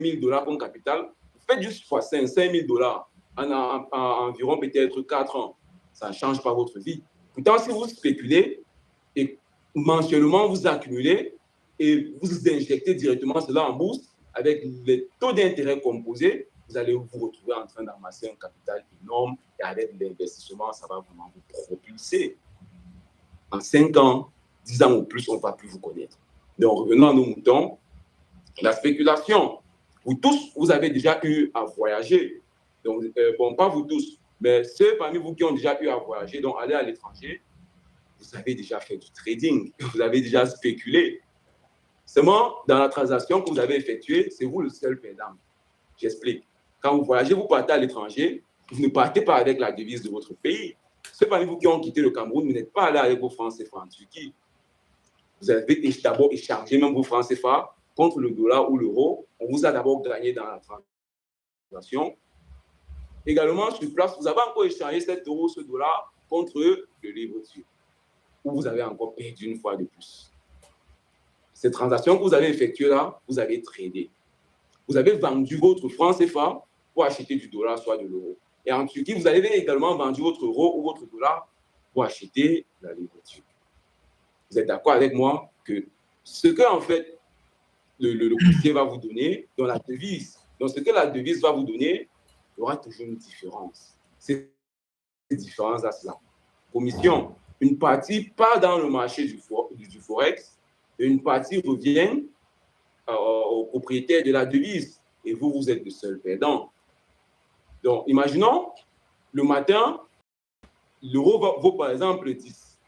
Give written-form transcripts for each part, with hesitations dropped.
$1000 comme capital, vous faites juste fois 5 000 $ en environ peut-être 4 ans. Ça ne change pas votre vie. Pourtant, si vous spéculez et mensuellement vous accumulez et vous injectez directement cela en bourse avec les taux d'intérêt composés, vous allez vous retrouver en train d'amasser un capital énorme et avec l'investissement, ça va vraiment vous propulser. En 5 ans, 10 ans ou plus, on ne va plus vous connaître. Donc, revenons à nos moutons. La spéculation. Vous tous, vous avez déjà eu à voyager. Donc, bon, pas vous tous, mais ceux parmi vous qui ont déjà eu à voyager, donc aller à l'étranger, vous avez déjà fait du trading, vous avez déjà spéculé. Seulement, dans la transaction que vous avez effectuée, c'est vous le seul perdant. J'explique. Quand vous voyagez, vous partez à l'étranger, vous ne partez pas avec la devise de votre pays. Ceux parmi vous qui ont quitté le Cameroun, vous n'êtes pas allé avec vos francs CFA en Turquie. Vous avez d'abord échangé même vos francs CFA contre le dollar ou l'euro. On vous a d'abord gagné dans la transaction. Également, sur place, vous avez encore échangé cet euro, ce dollar contre le livre turc, où vous avez encore perdu une fois de plus. Cette transaction que vous avez effectuée là, vous avez tradé. Vous avez vendu votre franc CFA pour acheter du dollar, soit de l'euro. Et en Turquie, vous avez également vendu votre euro ou votre dollar pour acheter la livre turque. Vous êtes d'accord avec moi que ce que, en fait, le courtier va vous donner dans la devise, dans ce que la devise va vous donner, il y aura toujours une différence. C'est une différence à cela. Commission, une partie part dans le marché du Forex et une partie revient au propriétaire de la devise. Et vous, vous êtes le seul perdant. Donc, imaginons, le matin, l'euro vaut par exemple 10.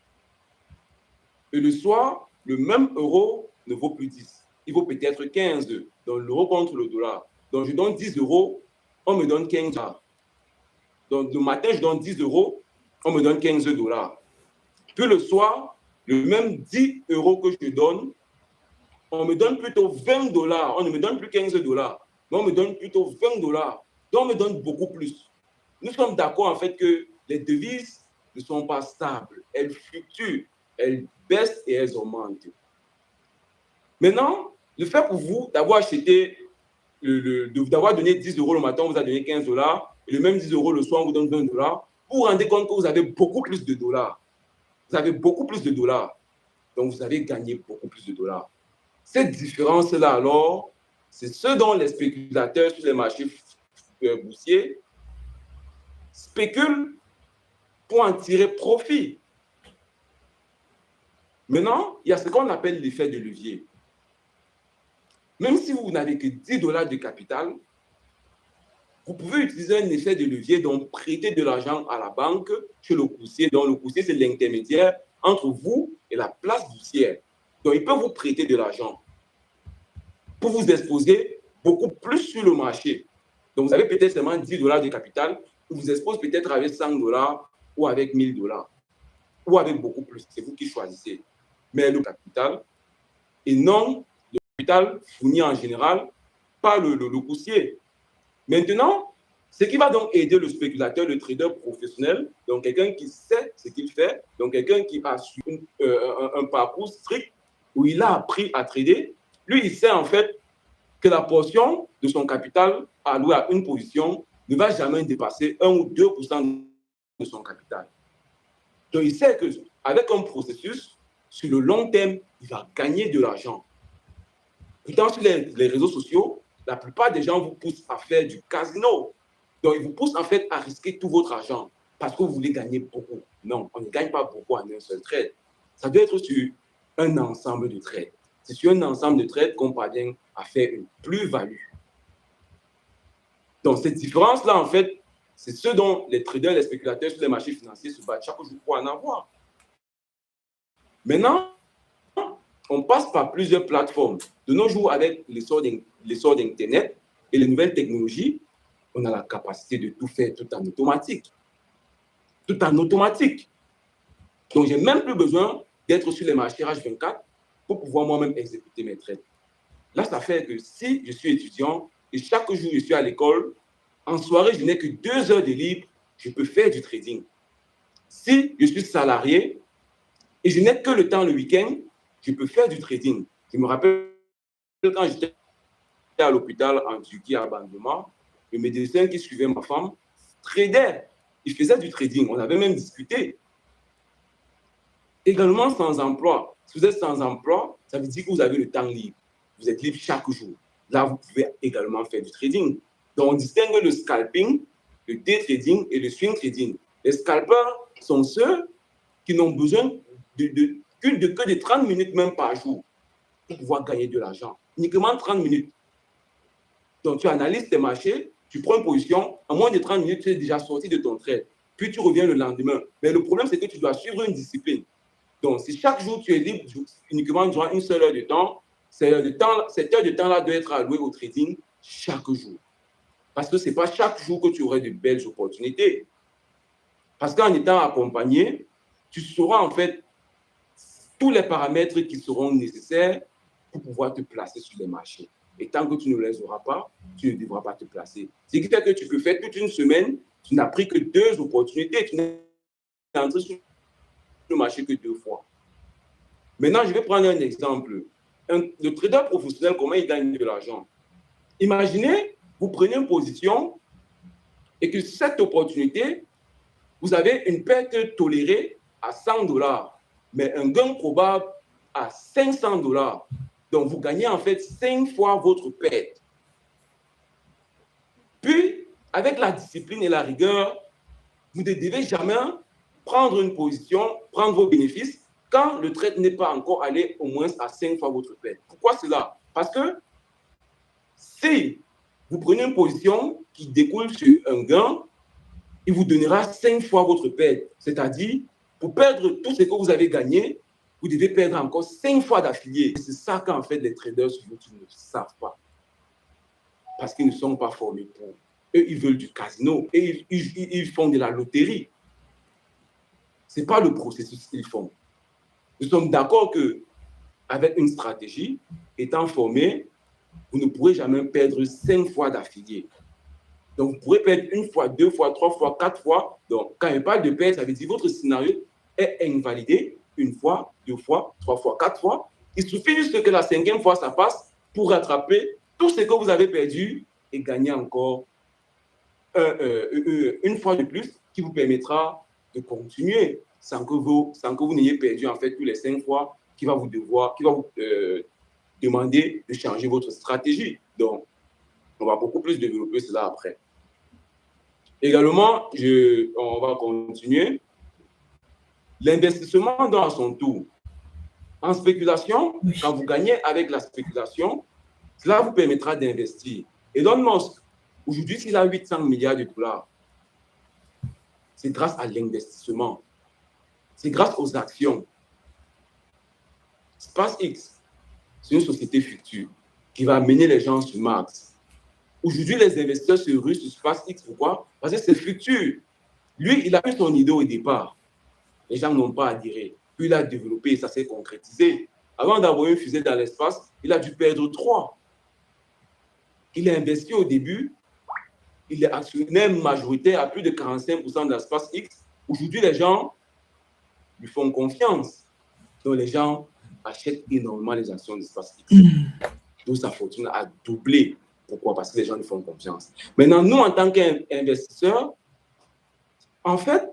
Et le soir, le même euro ne vaut plus 10. Il vaut peut-être 15. Donc, l'euro contre le dollar. Donc, je donne 10 €, on me donne 15 $. Donc, le matin, je donne 10 €, on me donne 15 $. Puis le soir, le même 10 € que je donne, on me donne plutôt 20 $. On ne me donne plus 15 $, mais on me donne plutôt 20 $. Donc, on me donne beaucoup plus. Nous sommes d'accord en fait que les devises ne sont pas stables. Elles fluctuent, elles baissent et elles augmentent. Maintenant, le fait pour vous d'avoir acheté, d'avoir donné 10 € le matin, on vous a donné 15 $, et le même 10 € le soir, on vous donne 20 $, vous vous rendez compte que vous avez beaucoup plus de dollars. Vous avez beaucoup plus de dollars. Donc, vous avez gagné beaucoup plus de dollars. Cette différence-là, alors, c'est ce dont les spéculateurs sur les marchés boursiers spéculent pour en tirer profit. Maintenant, il y a ce qu'on appelle l'effet de levier. Même si vous n'avez que 10 $ de capital, vous pouvez utiliser un effet de levier, donc prêter de l'argent à la banque chez le courtier. Donc, le courtier, c'est l'intermédiaire entre vous et la place boursière. Donc, il peut vous prêter de l'argent pour vous exposer beaucoup plus sur le marché. Donc, vous avez peut-être seulement 10 $ de capital, ou vous expose peut-être avec 100 $ ou avec 1000 $, ou avec beaucoup plus. C'est vous qui choisissez. Mais le capital, et non le capital fourni en général par le courtier. Maintenant, ce qui va donc aider le spéculateur, le trader professionnel, donc quelqu'un qui sait ce qu'il fait, donc quelqu'un qui a un parcours strict où il a appris à trader, lui, il sait en fait que la portion de son capital allouée à une position ne va jamais dépasser 1 ou 2% de son capital. Donc, il sait qu'avec un processus, sur le long terme, il va gagner de l'argent. Pourtant, sur les réseaux sociaux, la plupart des gens vous poussent à faire du casino. Donc, ils vous poussent en fait à risquer tout votre argent parce que vous voulez gagner beaucoup. Non, on ne gagne pas beaucoup en un seul trade. Ça doit être sur un ensemble de trades. C'est sur un ensemble de trades qu'on parvient à faire une plus-value. Donc, cette différence-là, en fait, c'est ce dont les traders, les spéculateurs sur les marchés financiers se battent chaque jour pour en avoir. Maintenant, on passe par plusieurs plateformes. De nos jours, avec l'essor d'Internet et les nouvelles technologies, on a la capacité de tout faire tout en automatique. Tout en automatique. Donc, je n'ai même plus besoin d'être sur les marchés H24 pour pouvoir moi-même exécuter mes trades. Là, ça fait que si je suis étudiant et chaque jour je suis à l'école, en soirée, je n'ai que 2 heures de libre, je peux faire du trading. Si je suis salarié et je n'ai que le temps le week-end, je peux faire du trading. Je me rappelle quand j'étais à l'hôpital en Turquie à Bandama, le médecin qui suivait ma femme tradait. Il faisait du trading. On avait même discuté. Également sans emploi. Si vous êtes sans emploi, ça veut dire que vous avez le temps libre. Vous êtes libre chaque jour. Là, vous pouvez également faire du trading. Donc, on distingue le scalping, le day trading et le swing trading. Les scalpers sont ceux qui n'ont besoin que de 30 minutes même par jour pour pouvoir gagner de l'argent. Uniquement 30 minutes. Donc, tu analyses tes marchés, tu prends une position, en moins de 30 minutes, tu es déjà sorti de ton trade. Puis tu reviens le lendemain. Mais le problème, c'est que tu dois suivre une discipline. Donc, si chaque jour tu es libre uniquement durant une seule heure de temps, cette heure de temps-là doit être allouée au trading chaque jour. Parce que ce n'est pas chaque jour que tu aurais de belles opportunités. Parce qu'en étant accompagné, tu sauras en fait tous les paramètres qui seront nécessaires pour pouvoir te placer sur les marchés. Et tant que tu ne les auras pas, tu ne devras pas te placer. Ce qui fait que tu peux faire toute une semaine, tu n'as pris que 2 opportunités, tu n'es entré sur le marché que 2 fois. Maintenant, je vais prendre un exemple. Le trader professionnel, comment il gagne de l'argent? Imaginez, vous prenez une position et que cette opportunité, vous avez une perte tolérée à $100, mais un gain probable à $500. Donc, vous gagnez en fait 5 fois votre perte. Puis, avec la discipline et la rigueur, vous ne devez jamais prendre une position, prendre vos bénéfices quand le trade n'est pas encore allé au moins à 5 fois votre perte. Pourquoi cela? Parce que si vous prenez une position qui découle sur un gain, il vous donnera 5 fois votre perte. C'est-à-dire, pour perdre tout ce que vous avez gagné, vous devez perdre encore 5 fois d'affiliés. C'est ça qu'en fait les traders sur YouTube ne savent pas. Parce qu'ils ne sont pas formés pour. Eux, ils veulent du casino et ils font de la loterie. Ce n'est pas le processus qu'ils font. Nous sommes d'accord qu'avec une stratégie, étant formé, vous ne pourrez jamais perdre 5 fois d'affiliés. Donc, vous pourrez perdre 1 fois, 2 fois, 3 fois, 4 fois. Donc, quand je parle de perte, ça veut dire que votre scénario est invalidé 1 fois, 2 fois, 3 fois, 4 fois. Il suffit juste que la 5e fois, ça passe pour rattraper tout ce que vous avez perdu et gagner encore une fois de plus qui vous permettra de continuer sans que vous n'ayez perdu en fait tous les 5 fois qui va vous demander de changer votre stratégie. Donc, on va beaucoup plus développer cela après. Également, on va continuer. L'investissement doit à son tour. En spéculation, oui. Quand vous gagnez avec la spéculation, cela vous permettra d'investir. Elon Musk, aujourd'hui, s'il a 800 milliards de dollars, c'est grâce à l'investissement. C'est grâce aux actions. SpaceX, c'est une société future qui va amener les gens sur Mars. Aujourd'hui, les investisseurs se ruent sur SpaceX. Pourquoi? Parce que c'est futur. Lui, il a eu son idée au départ. Les gens n'ont pas adhéré. Puis il a développé et ça s'est concrétisé. Avant d'avoir une fusée dans l'espace, il a dû perdre 3. Il a investi au début. Il est actionnaire majoritaire à plus de 45% de la SpaceX. Aujourd'hui, les gens lui font confiance. Donc, les gens achètent énormément les actions de SpaceX. Donc, sa fortune a doublé. Pourquoi? Parce que les gens lui font confiance. Maintenant, nous, en tant qu'investisseurs, en fait,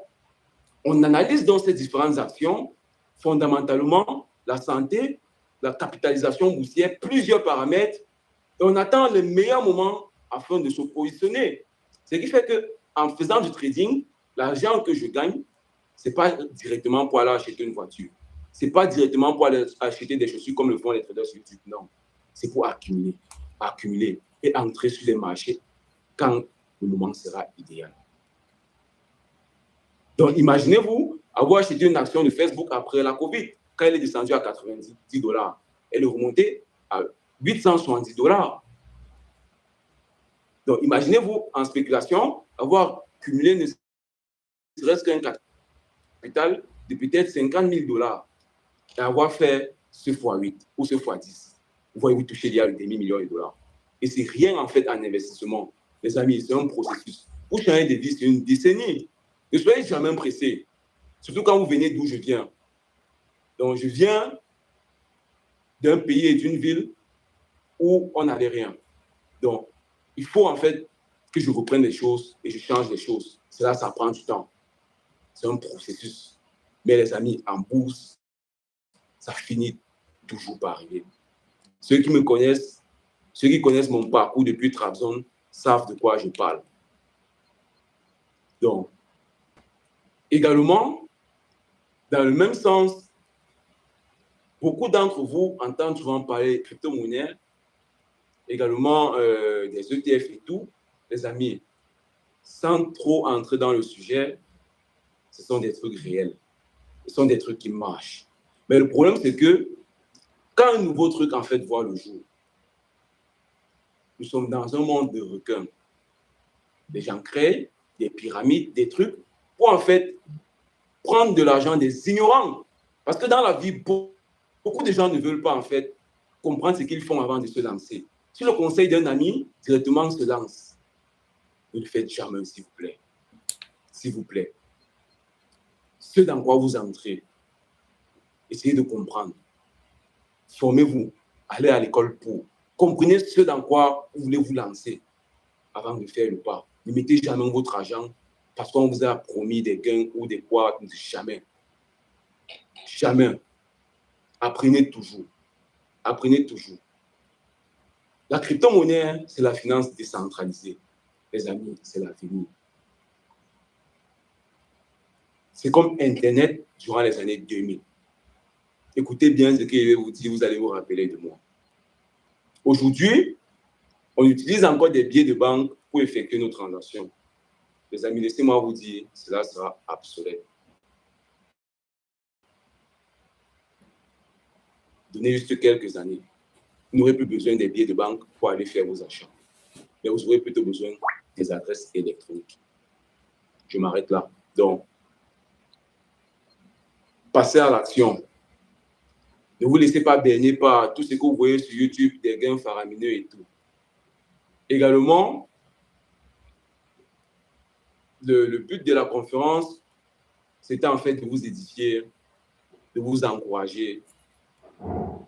on analyse dans ces différentes actions, fondamentalement, la santé, la capitalisation boursière, plusieurs paramètres, et on attend le meilleur moment afin de se positionner. Ce qui fait qu'en faisant du trading, l'argent que je gagne, ce n'est pas directement pour aller acheter une voiture. Ce n'est pas directement pour aller acheter des chaussures comme le font les traders sur YouTube. Non, c'est pour accumuler et entrer sur les marchés quand le moment sera idéal. Donc, imaginez-vous avoir acheté une action de Facebook après la Covid, quand elle est descendue à $90. Elle est remontée à $870. Donc, imaginez-vous en spéculation avoir cumulé ne serait-ce qu'un capital de peut-être $50,000 et avoir fait ce fois 8 ou ce fois 10. Vous voyez, vous touchez il y a des demi-millions de dollars. Et c'est rien en fait en investissement. Les amis, c'est un processus. Pour changer de vie, c'est une décennie. Ne soyez jamais pressés. Surtout quand vous venez d'où je viens. Donc, je viens d'un pays et d'une ville où on n'avait rien. Donc, il faut en fait que je reprenne les choses et je change les choses. Cela, ça prend du temps. C'est un processus. Mais les amis, en bourse, ça finit toujours par arriver. Ceux qui me connaissent, ceux qui connaissent mon parcours depuis Trabzon, savent de quoi je parle. Donc, également, dans le même sens, beaucoup d'entre vous entendent souvent parler de crypto-monnaies, également des ETF et tout. Les amis, sans trop entrer dans le sujet, ce sont des trucs réels. Ce sont des trucs qui marchent. Mais le problème, c'est que quand un nouveau truc, en fait, voit le jour, nous sommes dans un monde de requins. Les gens créent des pyramides, des trucs, pour en fait prendre de l'argent des ignorants. Parce que dans la vie, beaucoup de gens ne veulent pas en fait comprendre ce qu'ils font avant de se lancer. Si le conseil d'un ami, directement se lance. Ne le faites jamais, s'il vous plaît. S'il vous plaît. Ce dans quoi vous entrez, essayez de comprendre. Formez-vous. Allez à l'école pour. Comprenez ce dans quoi vous voulez vous lancer avant de faire le pas. Ne mettez jamais votre argent parce qu'on vous a promis des gains ou des quoi. Jamais. Jamais. Apprenez toujours. Apprenez toujours. La crypto-monnaie, c'est la finance décentralisée. Les amis, c'est l'avenir. C'est comme Internet durant les années 2000. Écoutez bien ce que je vais vous dire, vous allez vous rappeler de moi. Aujourd'hui, on utilise encore des billets de banque pour effectuer nos transactions. Les amis, laissez-moi vous dire, cela sera obsolète. Donnez juste quelques années. Vous n'aurez plus besoin des billets de banque pour aller faire vos achats. Mais vous aurez plutôt besoin des adresses électroniques. Je m'arrête là. Donc, passez à l'action. Ne vous laissez pas berner par tout ce que vous voyez sur YouTube, des gains faramineux et tout. Également, le but de la conférence, c'était en fait de vous édifier, de vous encourager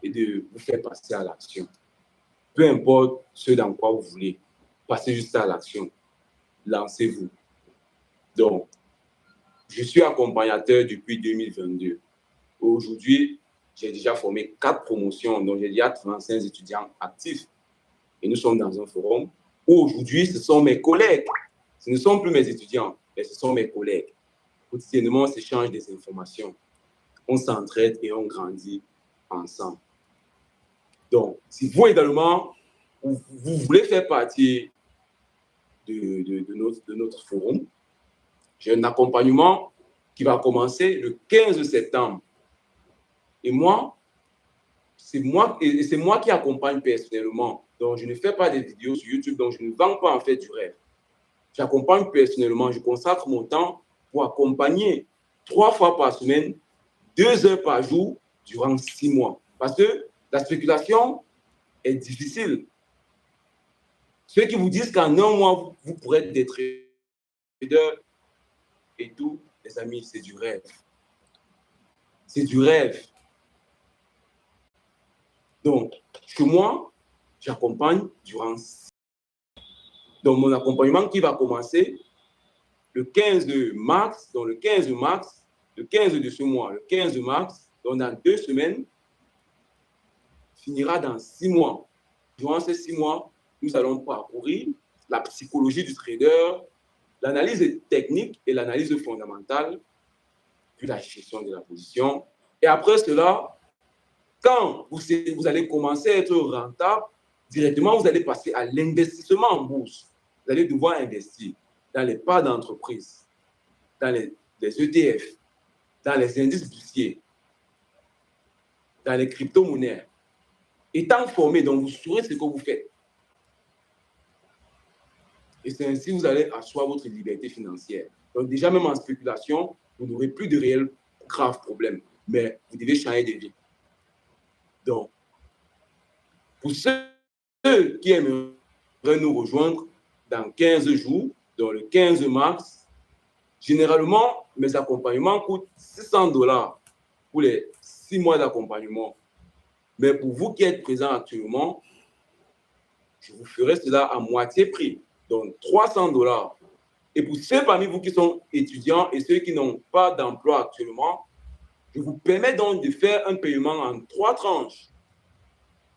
et de vous faire passer à l'action. Peu importe ce dans quoi vous voulez, passez juste à l'action. Lancez-vous. Donc, je suis accompagnateur depuis 2022. Aujourd'hui, j'ai déjà formé 4 promotions, donc j'ai déjà 35 étudiants actifs. Et nous sommes dans un forum où aujourd'hui, ce sont mes collègues. Ce ne sont plus mes étudiants, mais ce sont mes collègues. Quotidiennement, on s'échange des informations. On s'entraide et on grandit ensemble. Donc, si vous également, vous voulez faire partie de notre forum, j'ai un accompagnement qui va commencer le 15 septembre. Et moi, c'est moi qui accompagne personnellement. Donc, je ne fais pas des vidéos sur YouTube, donc je ne vends pas en fait du rêve. J'accompagne personnellement, je consacre mon temps pour accompagner 3 fois par semaine, 2 heures par jour, durant 6 mois. Parce que la spéculation est difficile. Ceux qui vous disent qu'en 1 mois, vous pourrez être des traders et tout, les amis, c'est du rêve. C'est du rêve. Donc, chez moi, j'accompagne durant 6 mois. Donc, mon accompagnement qui va commencer le 15 mars, donc le 15 mars, le 15 de ce mois, le 15 mars, donc dans 2 semaines, finira dans 6 mois. Durant ces 6 mois, nous allons parcourir la psychologie du trader, l'analyse technique et l'analyse fondamentale, puis la gestion de la position. Et après cela, quand vous allez commencer à être rentable, directement, vous allez passer à l'investissement en bourse. Vous allez devoir investir dans les parts d'entreprise, dans les ETF, dans les indices boursiers, dans les crypto-monnaies. Étant formé, donc vous saurez ce que vous faites. Et c'est ainsi que vous allez asseoir votre liberté financière. Donc déjà, même en spéculation, vous n'aurez plus de réels graves problèmes. Mais vous devez changer de vie. Donc, pour ceux qui aimeraient nous rejoindre dans 15 jours, dans le 15 mars, généralement, mes accompagnements coûtent $600 pour les 6 mois d'accompagnement. Mais pour vous qui êtes présents actuellement, je vous ferai cela à moitié prix, donc $300. Et pour ceux parmi vous qui sont étudiants et ceux qui n'ont pas d'emploi actuellement, je vous permets donc de faire un paiement en 3 tranches.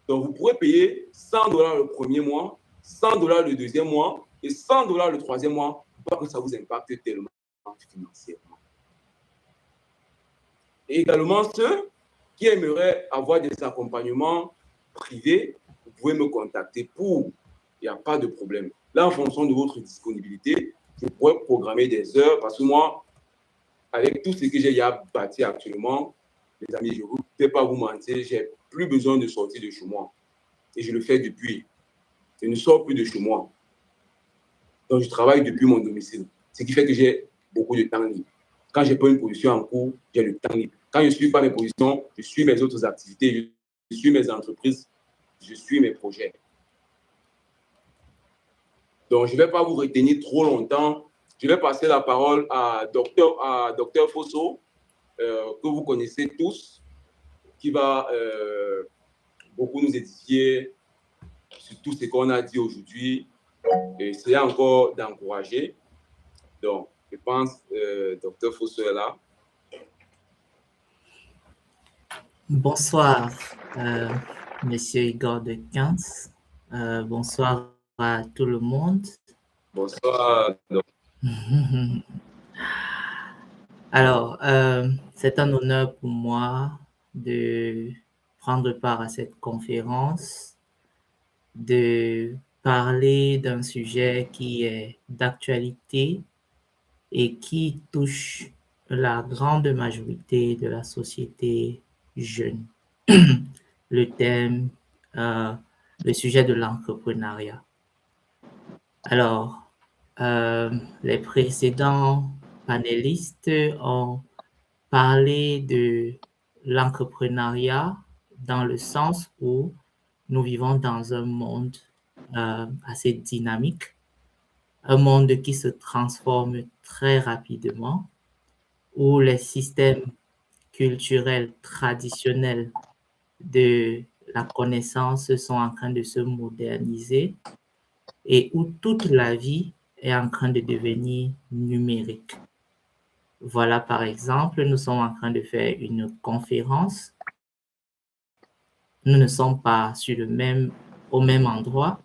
Donc, vous pourrez payer $100 le premier mois, $100 le deuxième mois et $100 le troisième mois, pour pas que ça vous impacte tellement financièrement. Et également, ceux qui aimeraient avoir des accompagnements privés, vous pouvez me contacter pour. Il n'y a pas de problème. Là, en fonction de votre disponibilité, je pourrais programmer des heures parce que moi, avec tout ce que j'ai à bâti actuellement, les amis, je ne vais pas vous mentir, je n'ai plus besoin de sortir de chez moi. Et je le fais depuis. Je ne sors plus de chez moi. Donc, je travaille depuis mon domicile. Ce qui fait que j'ai beaucoup de temps libre. Quand je n'ai pas une position en cours, j'ai le temps libre. Quand je ne suis pas mes positions, je suis mes autres activités, je suis mes entreprises, je suis mes projets. Donc, je ne vais pas vous retenir trop longtemps. Je vais passer la parole à Dr Fosso, que vous connaissez tous, qui va beaucoup nous édifier sur tout ce qu'on a dit aujourd'hui et essayer encore d'encourager. Donc, je pense Dr Fosso est là. Bonsoir, Monsieur Igor de Quince. Bonsoir à tout le monde. Bonsoir. Alors, c'est un honneur pour moi de prendre part à cette conférence, de parler d'un sujet qui est d'actualité et qui touche la grande majorité de la société jeune. Le thème, le sujet de l'entrepreneuriat. Alors, les précédents panélistes ont parlé de l'entrepreneuriat dans le sens où nous vivons dans un monde assez dynamique, un monde qui se transforme très rapidement, où les systèmes culturels traditionnels de la connaissance sont en train de se moderniser et où toute la vie est en train de devenir numérique. Voilà, par exemple, nous sommes en train de faire une conférence. Nous ne sommes pas au même endroit,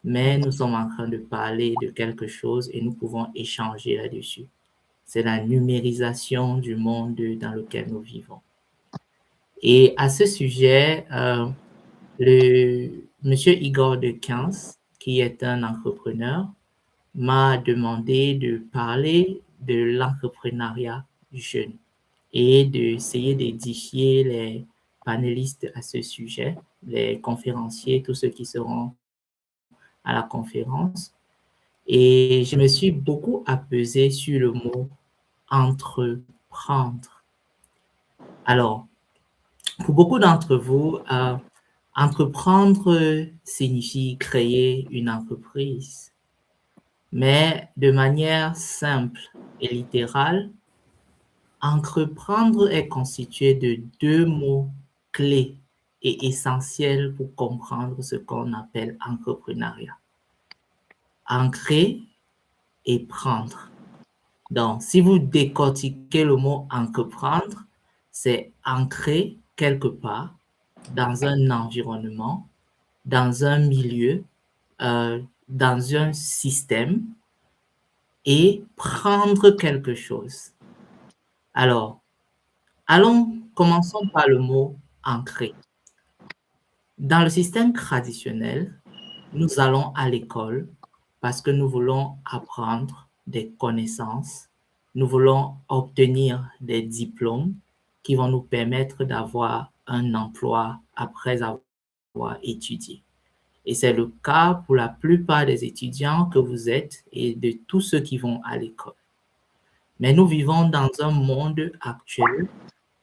mais nous sommes en train de parler de quelque chose et nous pouvons échanger là-dessus. C'est la numérisation du monde dans lequel nous vivons. Et à ce sujet, Monsieur Igor de Quince, qui est un entrepreneur, m'a demandé de parler de l'entrepreneuriat jeune et d'essayer d'édifier les panélistes à ce sujet, les conférenciers, tous ceux qui seront à la conférence. Et je me suis beaucoup apaisée sur le mot entreprendre. Alors, pour beaucoup d'entre vous, entreprendre signifie créer une entreprise. Mais de manière simple et littérale, entreprendre est constitué de 2 mots clés et essentiels pour comprendre ce qu'on appelle entrepreneuriat. Ancrer et prendre. Donc, si vous décortiquez le mot entreprendre, c'est ancrer quelque part dans un environnement, dans un milieu, dans un système et prendre quelque chose. Alors, commençons par le mot ancrer. Dans le système traditionnel, nous allons à l'école parce que nous voulons apprendre des connaissances, nous voulons obtenir des diplômes qui vont nous permettre d'avoir un emploi après avoir étudié. Et c'est le cas pour la plupart des étudiants que vous êtes et de tous ceux qui vont à l'école. Mais nous vivons dans un monde actuel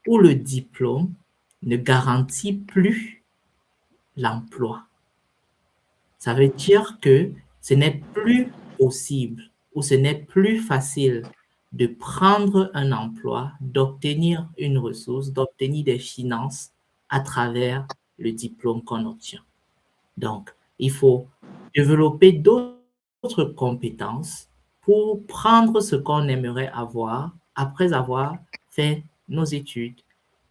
où le diplôme ne garantit plus l'emploi. Ça veut dire que ce n'est plus possible ou ce n'est plus facile de prendre un emploi, d'obtenir une ressource, d'obtenir des finances à travers le diplôme qu'on obtient. Donc, Il faut développer d'autres compétences pour prendre ce qu'on aimerait avoir après avoir fait nos études.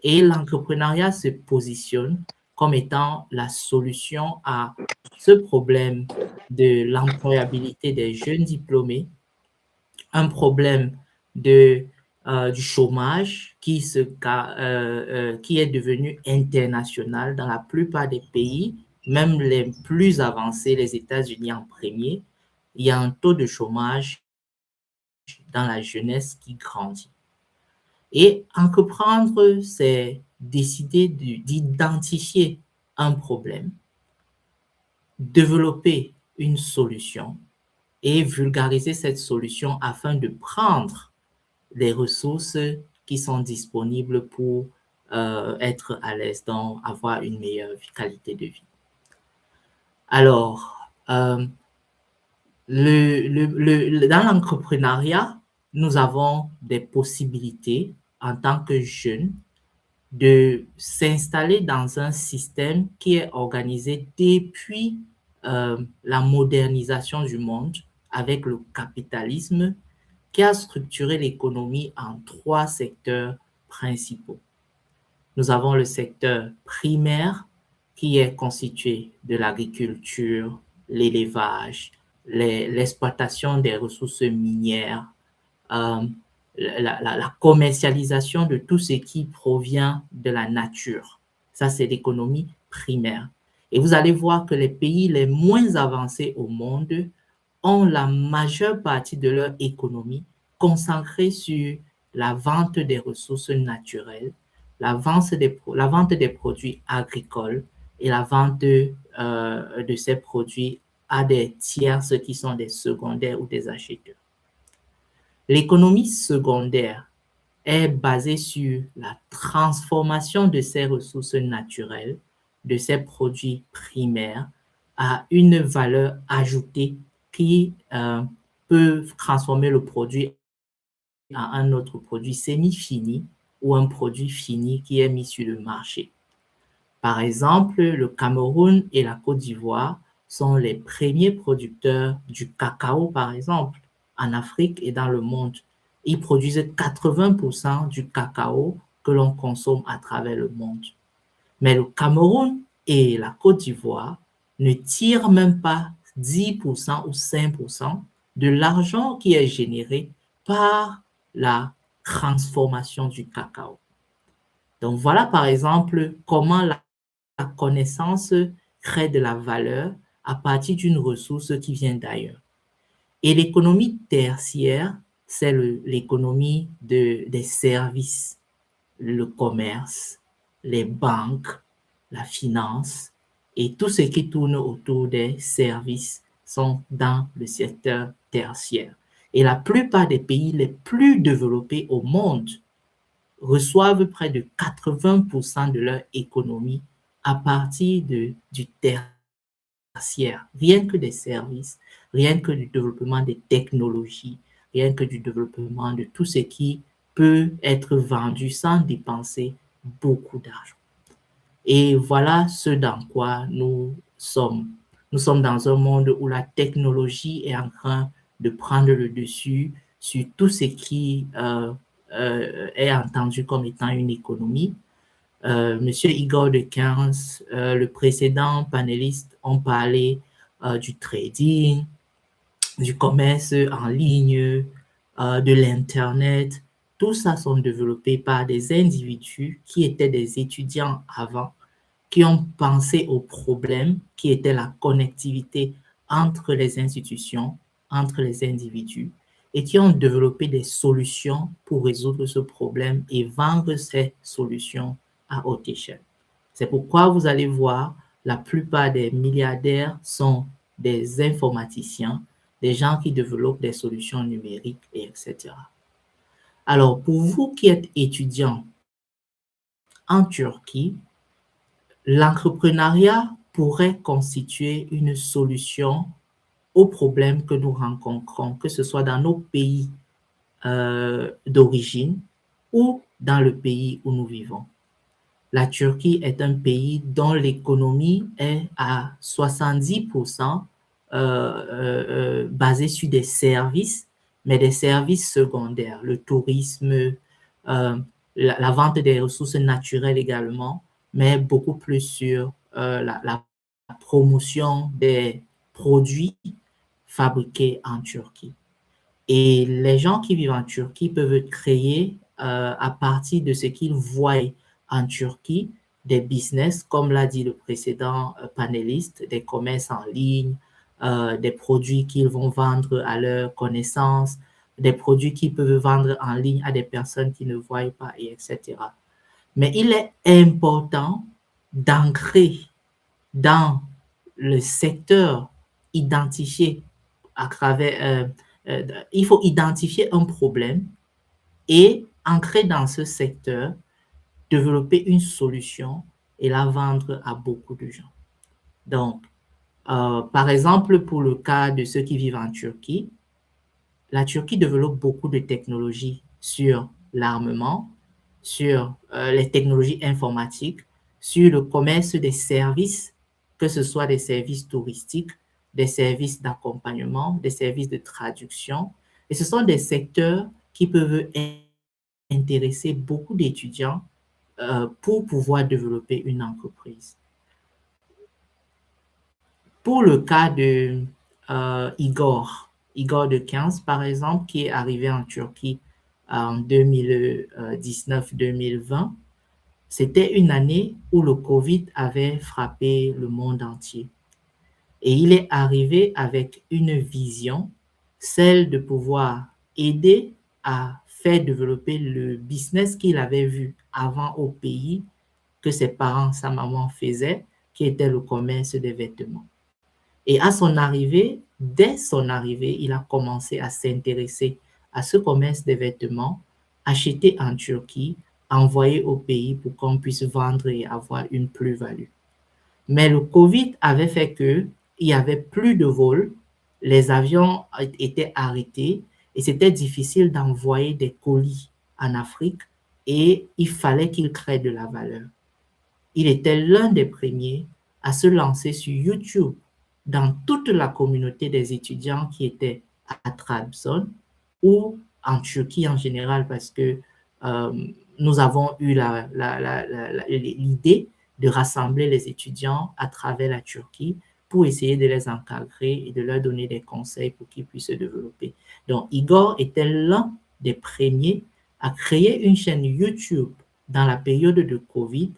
Et l'entrepreneuriat se positionne comme étant la solution à ce problème de l'employabilité des jeunes diplômés, un problème du chômage qui est devenu international dans la plupart des pays, même les plus avancés, les États-Unis en premier. Il y a un taux de chômage dans la jeunesse qui grandit. Et entreprendre, c'est décider d'identifier un problème, développer une solution et vulgariser cette solution afin de prendre les ressources qui sont disponibles pour être à l'aise, donc avoir une meilleure qualité de vie. Alors, dans l'entrepreneuriat, nous avons des possibilités en tant que jeunes de s'installer dans un système qui est organisé depuis la modernisation du monde avec le capitalisme qui a structuré l'économie en 3 secteurs principaux. Nous avons le secteur primaire qui est constitué de l'agriculture, l'élevage, l'exploitation des ressources minières, la commercialisation de tout ce qui provient de la nature. Ça, c'est l'économie primaire. Et vous allez voir que les pays les moins avancés au monde ont la majeure partie de leur économie concentrée sur la vente des ressources naturelles, la vente des produits agricoles et la vente de ces produits à des tierces qui sont des secondaires ou des acheteurs. L'économie secondaire est basée sur la transformation de ces ressources naturelles, de ces produits primaires, à une valeur ajoutée qui peut transformer le produit à un autre produit semi-fini ou un produit fini qui est mis sur le marché. Par exemple, le Cameroun et la Côte d'Ivoire sont les premiers producteurs du cacao, par exemple, en Afrique et dans le monde. Ils produisent 80% du cacao que l'on consomme à travers le monde. Mais le Cameroun et la Côte d'Ivoire ne tirent même pas 10% ou 5% de l'argent qui est généré par la transformation du cacao. Donc voilà par exemple comment la connaissance crée de la valeur à partir d'une ressource qui vient d'ailleurs. Et l'économie tertiaire, c'est l'économie des services, le commerce, les banques, la finance et tout ce qui tourne autour des services sont dans le secteur tertiaire. Et la plupart des pays les plus développés au monde reçoivent près de 80% de leur économie à partir du tertiaire, rien que des services, rien que du développement des technologies, rien que du développement de tout ce qui peut être vendu sans dépenser beaucoup d'argent. Et voilà ce dans quoi nous sommes. Nous sommes dans un monde où la technologie est en train de prendre le dessus sur tout ce qui est entendu comme étant une économie. Monsieur Igor Dequens, le précédent panéliste, ont parlé du trading, du commerce en ligne, de l'Internet. Tout ça sont développés par des individus qui étaient des étudiants avant, qui ont pensé au problème qui était la connectivité entre les institutions, entre les individus, et qui ont développé des solutions pour résoudre ce problème et vendre ces solutions à haute échelle. C'est pourquoi vous allez voir, la plupart des milliardaires sont des informaticiens, des gens qui développent des solutions numériques, etc. Alors, pour vous qui êtes étudiant en Turquie, l'entrepreneuriat pourrait constituer une solution aux problèmes que nous rencontrons, que ce soit dans nos pays d'origine ou dans le pays où nous vivons. la Turquie est un pays dont l'économie est à 70% basée sur des services, mais des services secondaires, le tourisme, la vente des ressources naturelles également, mais beaucoup plus sur la promotion des produits fabriqués en Turquie. Et les gens qui vivent en Turquie peuvent créer à partir de ce qu'ils voient en Turquie des business, comme l'a dit le précédent panéliste, des commerces en ligne, des produits qu'ils vont vendre à leur connaissance, des produits qu'ils peuvent vendre en ligne à des personnes qui ne voient pas, et etc. Mais il est important d'ancrer dans le secteur identifié à travers, il faut identifier un problème et ancrer dans ce secteur, développer une solution et la vendre à beaucoup de gens. Donc, par exemple, pour le cas de ceux qui vivent en Turquie, la Turquie développe beaucoup de technologies sur l'armement, sur les technologies informatiques, sur le commerce des services, que ce soit des services touristiques, des services d'accompagnement, des services de traduction. Et ce sont des secteurs qui peuvent intéresser beaucoup d'étudiants pour pouvoir développer une entreprise. Pour le cas de Igor de 15, par exemple, qui est arrivé en Turquie en 2019-2020, c'était une année où le Covid avait frappé le monde entier. Et il est arrivé avec une vision, celle de pouvoir aider à faire développer le business qu'il avait vu avant au pays, que ses parents, sa maman faisaient, qui était le commerce des vêtements. Et à son arrivée, dès son arrivée, il a commencé à s'intéresser à ce commerce des vêtements, acheter en Turquie, envoyer au pays pour qu'on puisse vendre et avoir une plus-value. Mais le Covid avait fait qu'il n'y avait plus de vols, les avions étaient arrêtés et c'était difficile d'envoyer des colis en Afrique et il fallait qu'il crée de la valeur. Il était l'un des premiers à se lancer sur YouTube dans toute la communauté des étudiants qui étaient à Trabzon ou en Turquie en général parce que nous avons eu l'idée de rassembler les étudiants à travers la Turquie pour essayer de les encadrer et de leur donner des conseils pour qu'ils puissent se développer. Donc, Igor était l'un des premiers à créer une chaîne YouTube dans la période de Covid,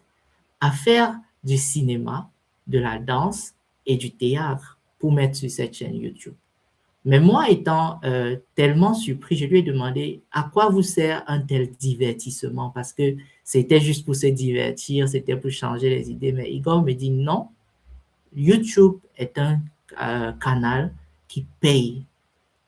à faire du cinéma, de la danse et du théâtre pour mettre sur cette chaîne YouTube. Mais moi, étant tellement surpris, je lui ai demandé à quoi vous sert un tel divertissement parce que c'était juste pour se divertir, c'était pour changer les idées. Mais Igor me dit non, YouTube est un canal qui paye.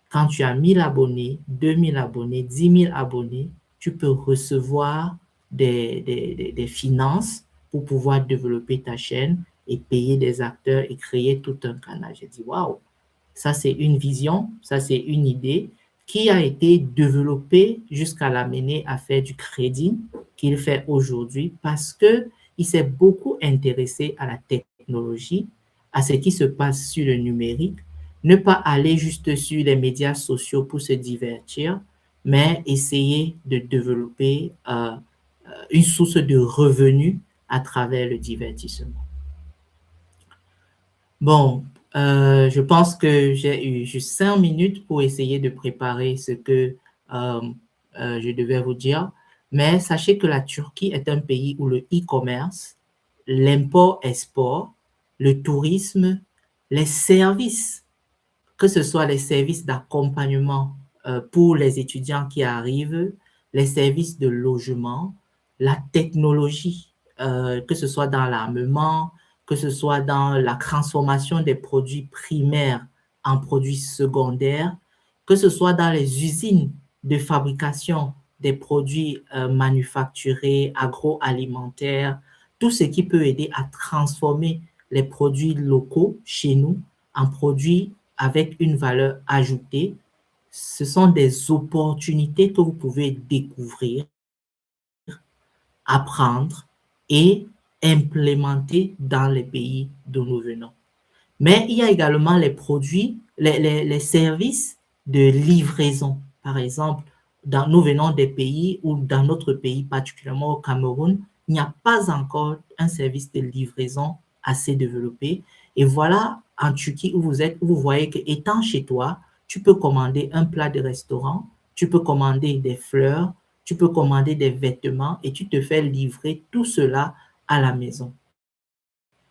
Quand tu as 1000 abonnés, 2000 abonnés, 10 000 abonnés, tu peux recevoir des finances pour pouvoir développer ta chaîne et payer des acteurs et créer tout un canal. J'ai dit, waouh, ça c'est une vision, ça c'est une idée qui a été développée jusqu'à l'amener à faire du crédit qu'il fait aujourd'hui parce qu'il s'est beaucoup intéressé à la technologie, à ce qui se passe sur le numérique, ne pas aller juste sur les médias sociaux pour se divertir, mais essayer de développer une source de revenus à travers le divertissement. Bon, je pense que j'ai eu juste 5 minutes pour essayer de préparer ce que je devais vous dire. Mais sachez que la Turquie est un pays où le e-commerce, l'import-export, le tourisme, les services, que ce soit les services d'accompagnement pour les étudiants qui arrivent, les services de logement, la technologie, que ce soit dans l'armement, que ce soit dans la transformation des produits primaires en produits secondaires, que ce soit dans les usines de fabrication des produits manufacturés, agroalimentaires, tout ce qui peut aider à transformer les produits locaux chez nous en produits avec une valeur ajoutée. Ce sont des opportunités que vous pouvez découvrir, apprendre et implémenter dans les pays d'où nous venons. Mais il y a également les produits, les services de livraison. Par exemple, nous venons des pays ou dans notre pays, particulièrement au Cameroun, il n'y a pas encore un service de livraison assez développé. Et voilà, en Turquie où vous êtes, où vous voyez qu'étant chez toi, tu peux commander un plat de restaurant, tu peux commander des fleurs, tu peux commander des vêtements et tu te fais livrer tout cela à la maison.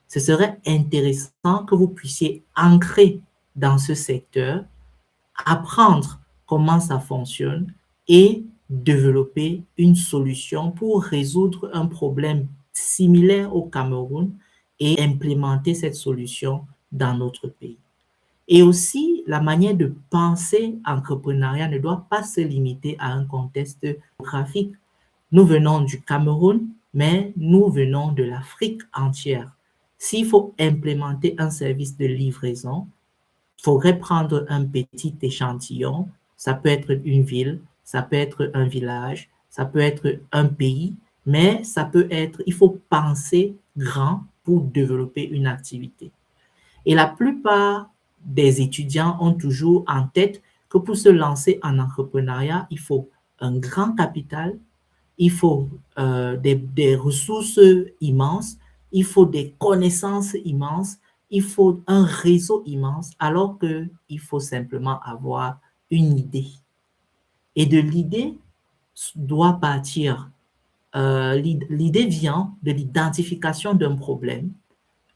Ce serait intéressant que vous puissiez ancrer dans ce secteur, apprendre comment ça fonctionne et développer une solution pour résoudre un problème similaire au Cameroun et implémenter cette solution dans notre pays. Et aussi, la manière de penser entrepreneuriat ne doit pas se limiter à un contexte géographique. Nous venons du Cameroun, mais nous venons de l'Afrique entière. S'il faut implémenter un service de livraison, il faudrait prendre un petit échantillon. Ça peut être une ville, ça peut être un village, ça peut être un pays, mais ça peut être, il faut penser grand pour développer une activité. Et la plupart des étudiants ont toujours en tête que pour se lancer en entrepreneuriat, il faut un grand capital, il faut des ressources immenses, il faut des connaissances immenses, il faut un réseau immense, alors qu'il faut simplement avoir une idée. Et de l'idée doit partir, l'idée vient de l'identification d'un problème,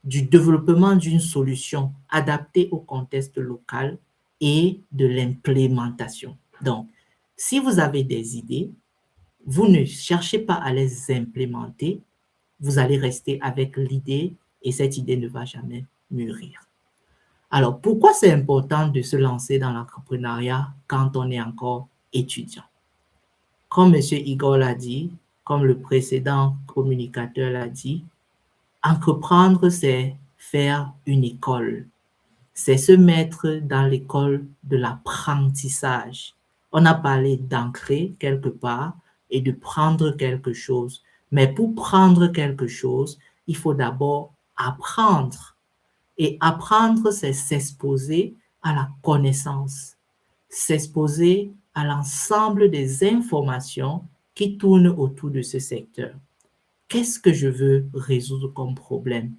du développement d'une solution adaptée au contexte local et de l'implémentation. Donc, si vous avez des idées, vous ne cherchez pas à les implémenter, vous allez rester avec l'idée et cette idée ne va jamais mûrir. Alors, pourquoi c'est important de se lancer dans l'entrepreneuriat quand on est encore étudiant? Comme M. Igor l'a dit, comme le précédent communicateur l'a dit, entreprendre, c'est faire une école. C'est se mettre dans l'école de l'apprentissage. On a parlé d'ancrer quelque part et de prendre quelque chose. Mais pour prendre quelque chose, il faut d'abord apprendre. Et apprendre, c'est s'exposer à la connaissance, s'exposer à l'ensemble des informations qui tournent autour de ce secteur. Qu'est-ce que je veux résoudre comme problème?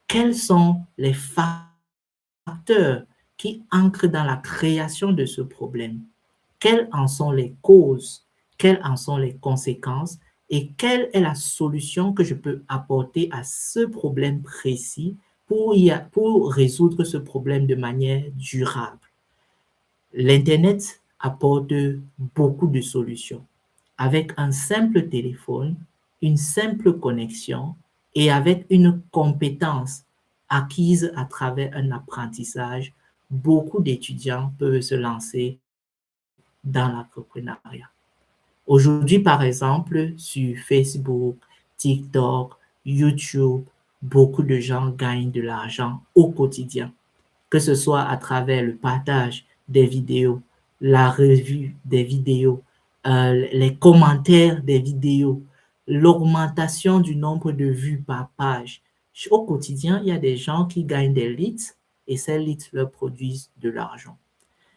Quels sont les facteurs qui ancrent dans la création de ce problème? Quelles en sont les causes? Quelles en sont les conséquences? Et quelle est la solution que je peux apporter à ce problème précis pour résoudre ce problème de manière durable? L'Internet apporte beaucoup de solutions. Avec un simple téléphone, une simple connexion et avec une compétence acquise à travers un apprentissage, beaucoup d'étudiants peuvent se lancer dans l'entrepreneuriat. Aujourd'hui, par exemple, sur Facebook, TikTok, YouTube, beaucoup de gens gagnent de l'argent au quotidien, que ce soit à travers le partage des vidéos, la revue des vidéos, les commentaires des vidéos, l'augmentation du nombre de vues par page. Au quotidien, il y a des gens qui gagnent des leads et ces leads leur produisent de l'argent.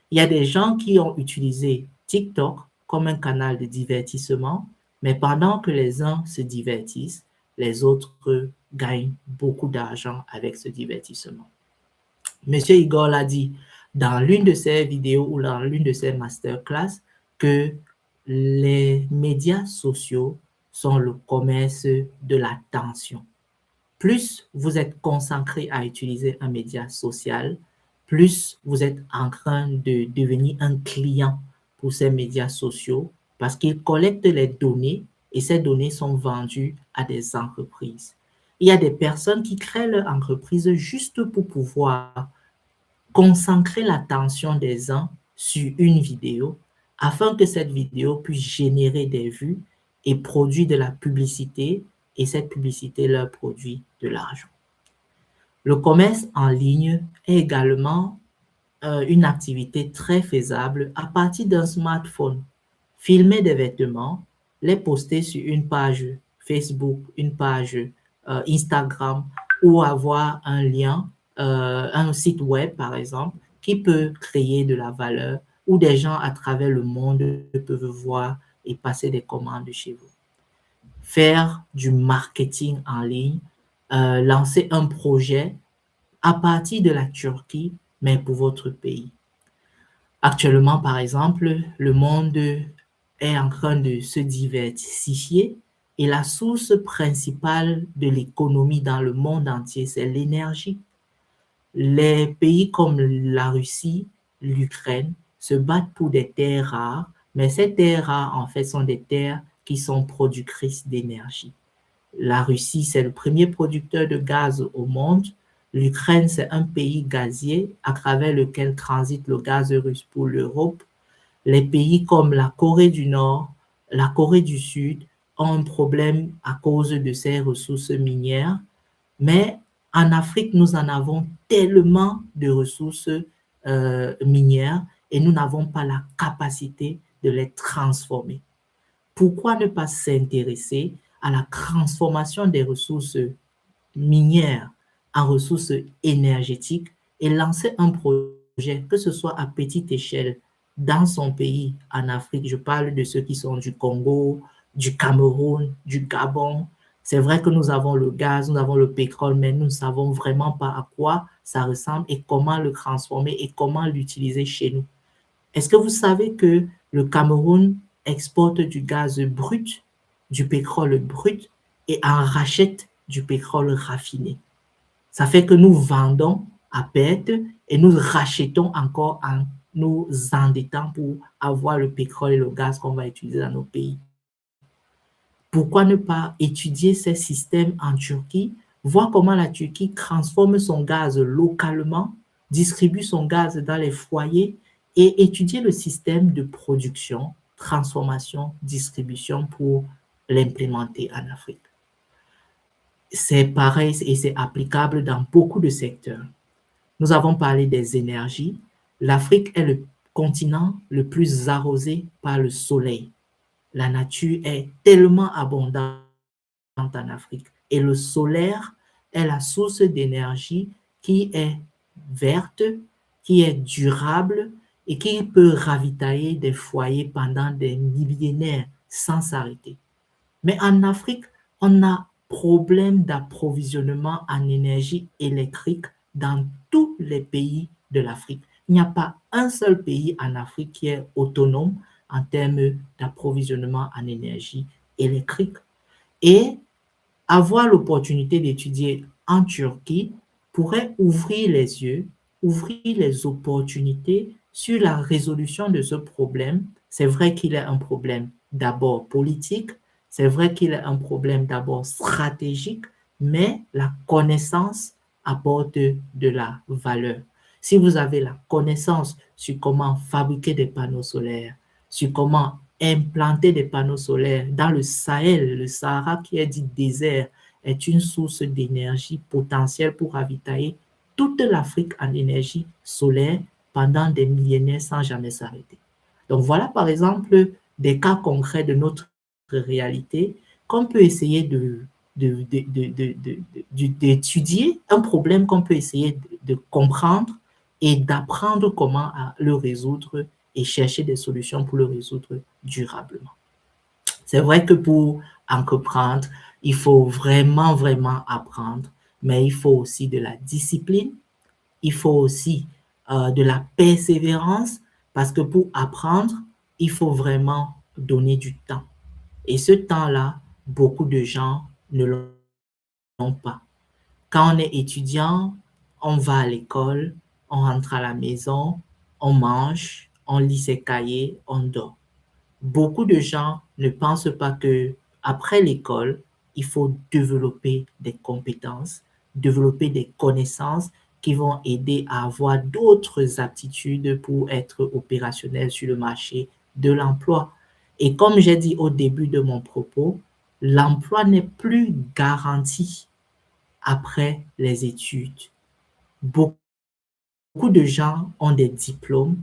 Il y a des gens qui ont utilisé TikTok comme un canal de divertissement, mais pendant que les uns se divertissent, les autres gagnent beaucoup d'argent avec ce divertissement. Monsieur Igor l'a dit dans l'une de ses vidéos ou dans l'une de ses masterclass que les médias sociaux sont le commerce de l'attention. Plus vous êtes concentré à utiliser un média social, plus vous êtes en train de devenir un client pour ces médias sociaux parce qu'ils collectent les données et ces données sont vendues à des entreprises. Il y a des personnes qui créent leur entreprise juste pour pouvoir concentrer l'attention des uns sur une vidéo afin que cette vidéo puisse générer des vues et produire de la publicité et cette publicité leur produit de l'argent. Le commerce en ligne est également une activité très faisable à partir d'un smartphone. Filmer des vêtements, les poster sur une page Facebook, une page Instagram ou avoir un lien, un site web par exemple, qui peut créer de la valeur où des gens à travers le monde peuvent voir et passer des commandes chez vous. Faire du marketing en ligne, lancer un projet à partir de la Turquie, mais pour votre pays. Actuellement, par exemple, le monde est en train de se diversifier et la source principale de l'économie dans le monde entier, c'est l'énergie. Les pays comme la Russie, l'Ukraine se battent pour des terres rares, mais ces terres rares, en fait, sont des terres qui sont productrices d'énergie. La Russie, c'est le premier producteur de gaz au monde. L'Ukraine, c'est un pays gazier à travers lequel transite le gaz russe pour l'Europe. Les pays comme la Corée du Nord, la Corée du Sud ont un problème à cause de ces ressources minières. Mais en Afrique, nous en avons tellement de ressources minières et nous n'avons pas la capacité de les transformer. Pourquoi ne pas s'intéresser à la transformation des ressources minières en ressources énergétiques et lancer un projet, que ce soit à petite échelle, dans son pays, en Afrique? Je parle de ceux qui sont du Congo, du Cameroun, du Gabon. C'est vrai que nous avons le gaz, nous avons le pétrole, mais nous ne savons vraiment pas à quoi ça ressemble et comment le transformer et comment l'utiliser chez nous. Est-ce que vous savez que le Cameroun exporte du gaz brut, du pétrole brut et en rachète du pétrole raffiné? Ça fait que nous vendons à perte et nous rachetons encore en nous endettant pour avoir le pétrole et le gaz qu'on va utiliser dans nos pays. Pourquoi ne pas étudier ces systèmes en Turquie, voir comment la Turquie transforme son gaz localement, distribue son gaz dans les foyers et étudier le système de production, transformation, distribution pour l'implémenter en Afrique. C'est pareil et c'est applicable dans beaucoup de secteurs. Nous avons parlé des énergies. L'Afrique est le continent le plus arrosé par le soleil. La nature est tellement abondante en Afrique et le solaire est la source d'énergie qui est verte, qui est durable et qui peut ravitailler des foyers pendant des millénaires sans s'arrêter. Mais en Afrique, on a problème d'approvisionnement en énergie électrique dans tous les pays de l'Afrique. Il n'y a pas un seul pays en Afrique qui est autonome en termes d'approvisionnement en énergie électrique. Et avoir l'opportunité d'étudier en Turquie pourrait ouvrir les yeux, ouvrir les opportunités sur la résolution de ce problème. C'est vrai qu'il est un problème d'abord politique, c'est vrai qu'il est un problème d'abord stratégique, mais la connaissance apporte de la valeur. Si vous avez la connaissance sur comment fabriquer des panneaux solaires, sur comment implanter des panneaux solaires dans le Sahel, le Sahara qui est dit désert, est une source d'énergie potentielle pour ravitailler toute l'Afrique en énergie solaire pendant des millénaires sans jamais s'arrêter. Donc voilà par exemple des cas concrets de notre réalité qu'on peut essayer d'étudier, un problème qu'on peut essayer de comprendre et d'apprendre comment le résoudre et chercher des solutions pour le résoudre durablement. C'est vrai que pour entreprendre, il faut vraiment, vraiment apprendre, mais il faut aussi de la discipline, il faut aussi de la persévérance, parce que pour apprendre, il faut vraiment donner du temps. Et ce temps-là, beaucoup de gens ne l'ont pas. Quand on est étudiant, on va à l'école, on rentre à la maison, on mange, on lit ses cahiers, on dort. Beaucoup de gens ne pensent pas que après l'école, il faut développer des compétences, développer des connaissances qui vont aider à avoir d'autres aptitudes pour être opérationnel sur le marché de l'emploi. Et comme j'ai dit au début de mon propos, l'emploi n'est plus garanti après les études. Beaucoup de gens ont des diplômes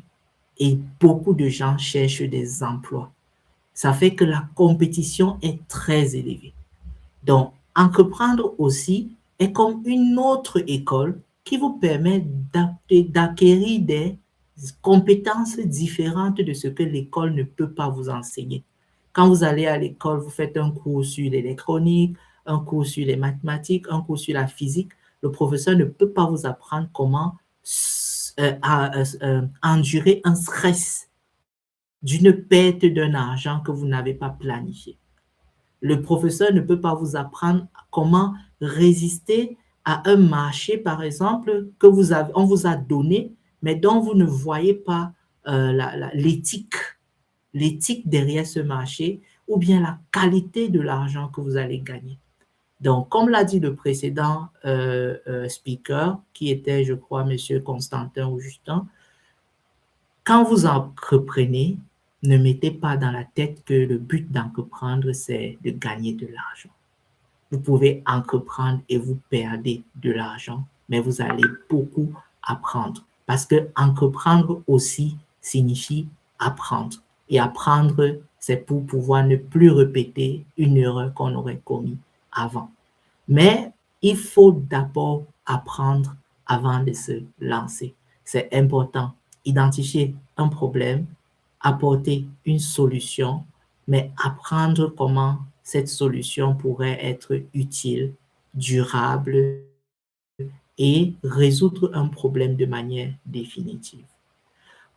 et beaucoup de gens cherchent des emplois. Ça fait que la compétition est très élevée. Donc, entreprendre aussi est comme une autre école qui vous permet d'acquérir des compétences différentes de ce que l'école ne peut pas vous enseigner. Quand vous allez à l'école, vous faites un cours sur l'électronique, un cours sur les mathématiques, un cours sur la physique. Le professeur ne peut pas vous apprendre comment endurer un stress d'une perte d'un argent que vous n'avez pas planifié. Le professeur ne peut pas vous apprendre comment résister à un marché, par exemple, que on vous a donné, mais dont vous ne voyez pas l'éthique derrière ce marché ou bien la qualité de l'argent que vous allez gagner. Donc, comme l'a dit le précédent speaker, qui était, je crois, M. Constantin ou Justin, quand vous entreprenez, ne mettez pas dans la tête que le but d'entreprendre, c'est de gagner de l'argent. Vous pouvez entreprendre et vous perdez de l'argent, mais vous allez beaucoup apprendre. Parce que entreprendre aussi signifie apprendre. Et apprendre, c'est pour pouvoir ne plus répéter une erreur qu'on aurait commise avant. Mais il faut d'abord apprendre avant de se lancer. C'est important. Identifier un problème, apporter une solution, mais apprendre comment cette solution pourrait être utile, durable et résoudre un problème de manière définitive.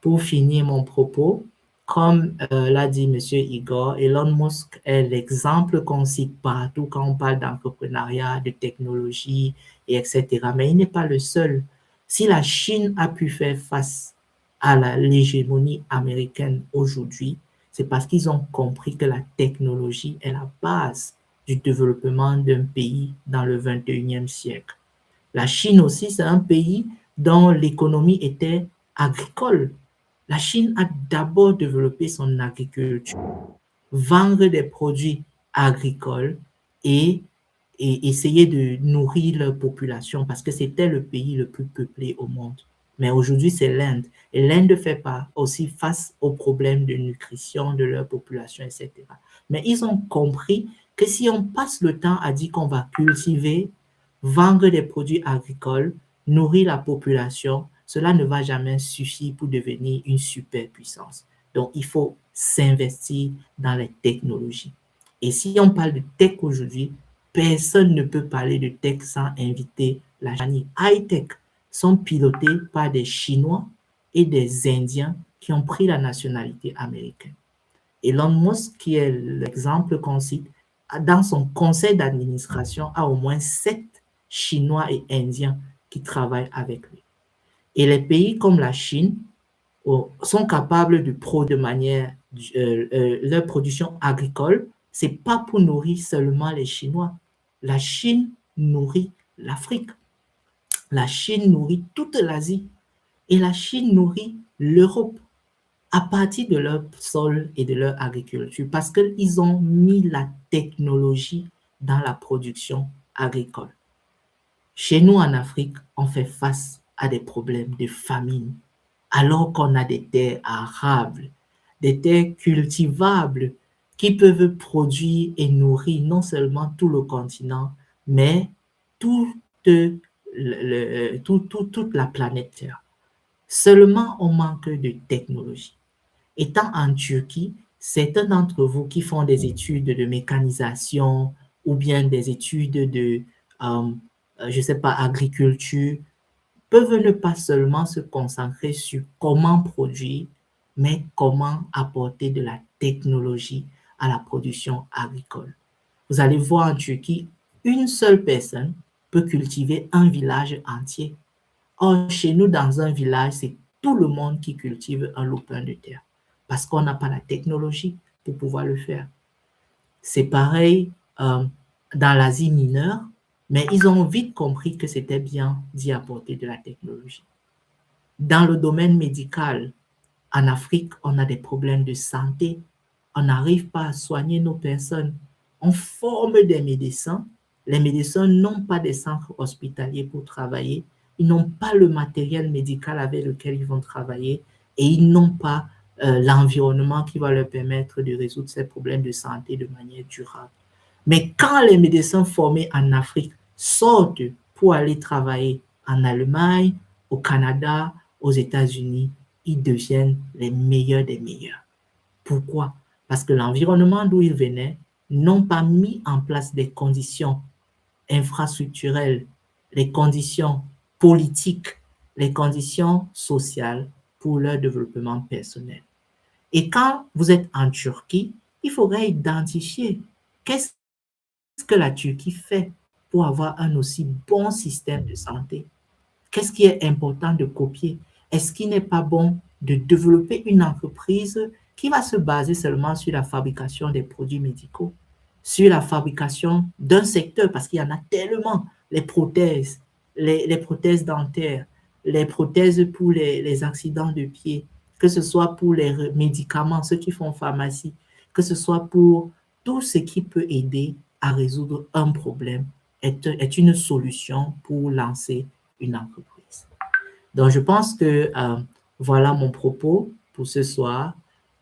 Pour finir mon propos, comme l'a dit M. Igor, Elon Musk est l'exemple qu'on cite partout quand on parle d'entrepreneuriat, de technologie, etc. Mais il n'est pas le seul. Si la Chine a pu faire face à l'hégémonie américaine aujourd'hui, c'est parce qu'ils ont compris que la technologie est la base du développement d'un pays dans le 21e siècle. La Chine aussi, c'est un pays dont l'économie était agricole. La Chine a d'abord développé son agriculture, vendre des produits agricoles et essayer de nourrir leur population parce que c'était le pays le plus peuplé au monde. Mais aujourd'hui, c'est l'Inde. Et l'Inde fait pas aussi face aux problèmes de nutrition de leur population, etc. Mais ils ont compris que si on passe le temps à dire qu'on va cultiver, vendre des produits agricoles, nourrir la population, cela ne va jamais suffire pour devenir une superpuissance. Donc, il faut s'investir dans les technologies. Et si on parle de tech aujourd'hui, personne ne peut parler de tech sans inviter la Chine. High-tech sont pilotés par des Chinois et des Indiens qui ont pris la nationalité américaine. Elon Musk, qui est l'exemple qu'on cite, dans son conseil d'administration, a au moins 7 Chinois et Indiens qui travaillent avec lui. Et les pays comme la Chine sont capables de manière leur production agricole, c'est pas pour nourrir seulement les Chinois. La Chine nourrit l'Afrique. La Chine nourrit toute l'Asie. Et la Chine nourrit l'Europe à partir de leur sol et de leur agriculture parce qu'ils ont mis la technologie dans la production agricole. Chez nous en Afrique, on fait face à des problèmes de famine alors qu'on a des terres arables, des terres cultivables qui peuvent produire et nourrir non seulement tout le continent, mais toute la planète Terre. Seulement, on manque de technologie. Étant en Turquie, certains d'entre vous qui font des études de mécanisation ou bien des études de, je ne sais pas, agriculture, peuvent ne pas seulement se concentrer sur comment produire, mais comment apporter de la technologie à la production agricole. Vous allez voir en Turquie, une seule personne peut cultiver un village entier. Or, chez nous, dans un village, c'est tout le monde qui cultive un lopin de terre parce qu'on n'a pas la technologie pour pouvoir le faire. C'est pareil dans l'Asie mineure, mais ils ont vite compris que c'était bien d'y apporter de la technologie. Dans le domaine médical, en Afrique, on a des problèmes de santé. On n'arrive pas à soigner nos personnes. On forme des médecins. Les médecins n'ont pas des centres hospitaliers pour travailler. Ils n'ont pas le matériel médical avec lequel ils vont travailler et ils n'ont pas l'environnement qui va leur permettre de résoudre ces problèmes de santé de manière durable. Mais quand les médecins formés en Afrique sortent pour aller travailler en Allemagne, au Canada, aux États-Unis, ils deviennent les meilleurs des meilleurs. Pourquoi? Parce que l'environnement d'où ils venaient n'ont pas mis en place des conditions infrastructurelles, les conditions politiques, les conditions sociales pour leur développement personnel. Et quand vous êtes en Turquie, il faudrait identifier qu'est-ce que la Turquie fait pour avoir un aussi bon système de santé. Qu'est-ce qui est important de copier? Est-ce qu'il n'est pas bon de développer une entreprise qui va se baser seulement sur la fabrication des produits médicaux, sur la fabrication d'un secteur, parce qu'il y en a tellement, les prothèses, les prothèses dentaires, les prothèses pour les accidents de pied, que ce soit pour les médicaments, ceux qui font pharmacie, que ce soit pour tout ce qui peut aider à résoudre un problème, est une solution pour lancer une entreprise. Donc, je pense que voilà mon propos pour ce soir.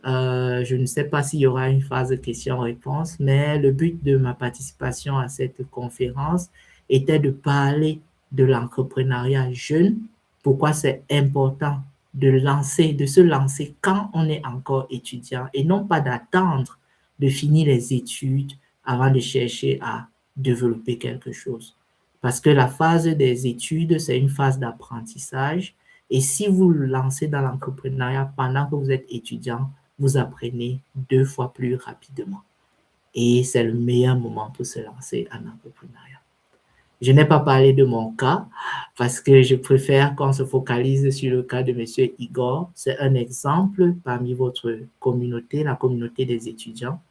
Je ne sais pas s'il y aura une phase de questions-réponses, mais le but de ma participation à cette conférence était de parler de l'entrepreneuriat jeune, pourquoi c'est important de se lancer quand on est encore étudiant et non pas d'attendre de finir les études avant de chercher à développer quelque chose. Parce que la phase des études, c'est une phase d'apprentissage. Et si vous vous lancez dans l'entrepreneuriat pendant que vous êtes étudiant, vous apprenez 2 fois plus rapidement. Et c'est le meilleur moment pour se lancer en entrepreneuriat. Je n'ai pas parlé de mon cas parce que je préfère qu'on se focalise sur le cas de M. Igor. C'est un exemple parmi votre communauté, la communauté des étudiants,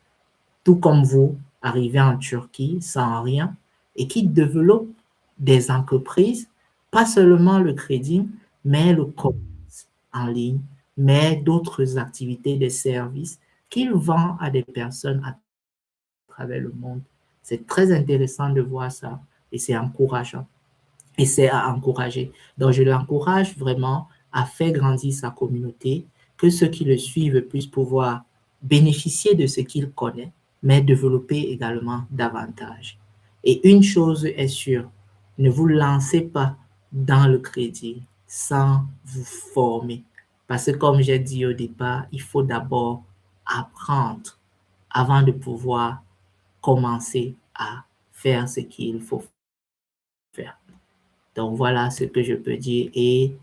tout comme vous, arrivez en Turquie sans rien et qui développe des entreprises, pas seulement le crédit, mais le commerce en ligne, mais d'autres activités, des services qu'il vend à des personnes à travers le monde. C'est très intéressant de voir ça et c'est encourageant. Et c'est à encourager. Donc, je l'encourage vraiment à faire grandir sa communauté, que ceux qui le suivent puissent pouvoir bénéficier de ce qu'il connaît, mais développer également davantage. Et une chose est sûre, ne vous lancez pas dans le crédit sans vous former. Parce que comme j'ai dit au départ, il faut d'abord apprendre avant de pouvoir commencer à faire ce qu'il faut faire. Donc voilà ce que je peux dire et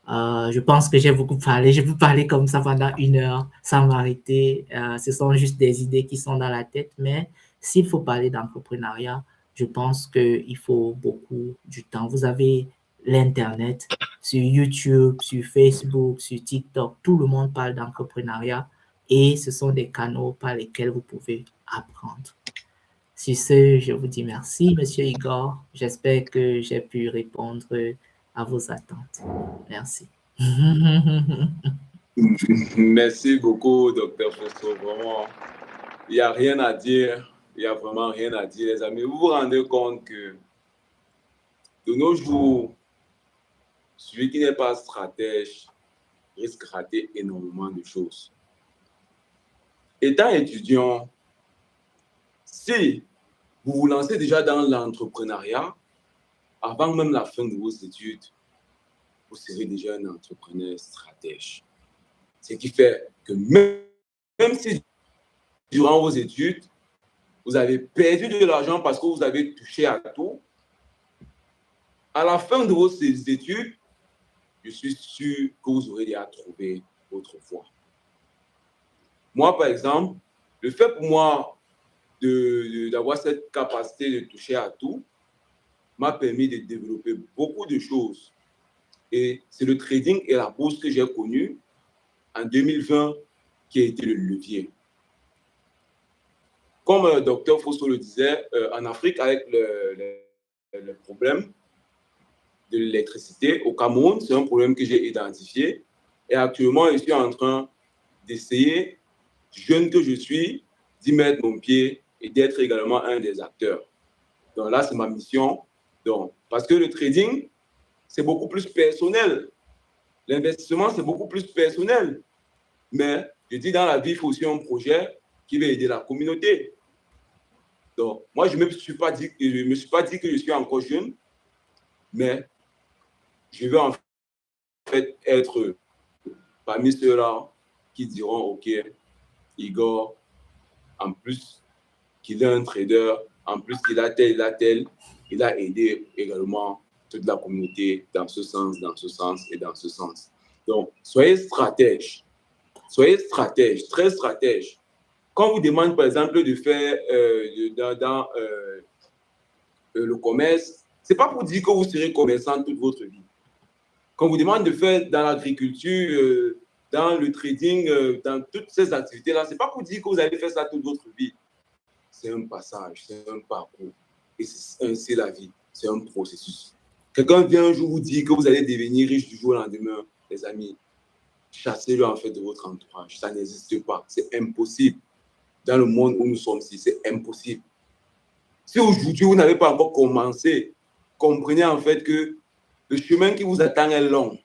je pense que j'ai beaucoup parlé. Je peux parler comme ça pendant 1 heure sans m'arrêter. Ce sont juste des idées qui sont dans la tête, mais s'il faut parler d'entrepreneuriat, je pense qu'il faut beaucoup du temps. Vous avez l'Internet sur YouTube, sur Facebook, sur TikTok. Tout le monde parle d'entrepreneuriat et ce sont des canaux par lesquels vous pouvez apprendre. Sur ce, je vous dis merci, Monsieur Igor. J'espère que j'ai pu répondre à vos attentes. Merci. Merci beaucoup, Dr. Fosso. Vraiment, il n'y a rien à dire. Il n'y a vraiment rien à dire, les amis. Vous vous rendez compte que de nos jours, celui qui n'est pas stratège risque de rater énormément de choses. Étant étudiant, si vous vous lancez déjà dans l'entrepreneuriat, avant même la fin de vos études, vous serez déjà un entrepreneur stratège. Ce qui fait que même si durant vos études, vous avez perdu de l'argent parce que vous avez touché à tout, à la fin de vos études, je suis sûr que vous aurez déjà trouvé votre voie. Moi, par exemple, le fait pour moi d'avoir cette capacité de toucher à tout m'a permis de développer beaucoup de choses. Et c'est le trading et la bourse que j'ai connu en 2020 qui a été le levier. Comme le docteur Fosso le disait, en Afrique, avec le problème de l'électricité au Cameroun, c'est un problème que j'ai identifié. Et actuellement, je suis en train d'essayer, jeune que je suis, d'y mettre mon pied et d'être également un des acteurs. Donc là, c'est ma mission. Donc, parce que le trading, c'est beaucoup plus personnel. L'investissement, c'est beaucoup plus personnel. Mais je dis, dans la vie, il faut aussi un projet qui va aider la communauté. Donc, moi, je ne me suis pas dit que je suis encore jeune, mais je vais en fait être parmi ceux-là qui diront, OK, Igor, en plus qu'il est un trader, en plus qu'il a tel, il a aidé également toute la communauté dans ce sens et dans ce sens. Donc, soyez stratège, très stratège. Quand on vous demande, par exemple, de faire dans le commerce, ce n'est pas pour dire que vous serez commerçant toute votre vie. Quand on vous demande de faire dans l'agriculture, dans le trading, dans toutes ces activités-là, ce n'est pas pour dire que vous allez faire ça toute votre vie. C'est un passage, c'est un parcours. Et c'est la vie, c'est un processus. Quelqu'un vient un jour vous dire que vous allez devenir riche du jour au lendemain, les amis, chassez-le en fait de votre entourage. Ça n'existe pas, c'est impossible. Dans le monde où nous sommes ici, c'est impossible. Si aujourd'hui vous n'avez pas encore commencé, comprenez en fait que le chemin qui vous attend est long.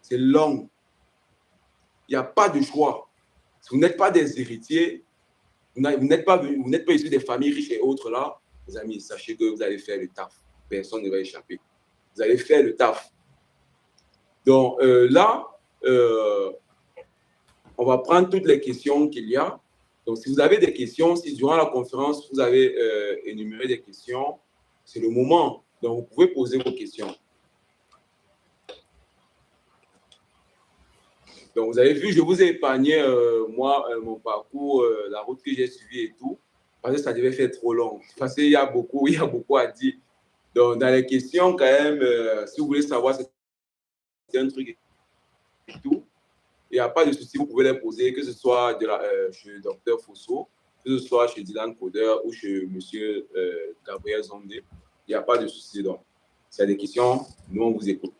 C'est long. Il n'y a pas de choix. Si vous n'êtes pas des héritiers, vous n'êtes pas issus des familles riches et autres là, les amis, sachez que vous allez faire le taf. Personne ne va échapper. Vous allez faire le taf. Donc là, on va prendre toutes les questions qu'il y a. Donc, si vous avez des questions, si durant la conférence, vous avez énuméré des questions, c'est le moment. Donc, vous pouvez poser vos questions. Donc, vous avez vu, je vous ai épargné, moi, mon parcours, la route que j'ai suivie et tout, parce que ça devait faire trop long. Parce qu'il y a beaucoup à dire. Donc, dans les questions, quand même, si vous voulez savoir, c'est un truc et tout, il n'y a pas de souci, vous pouvez les poser, que ce soit chez Dr Fosso, que ce soit chez Dylan Coder ou chez M. Gabriel Zondé. Il n'y a pas de souci. Donc, s'il y a des questions, nous, on vous écoute.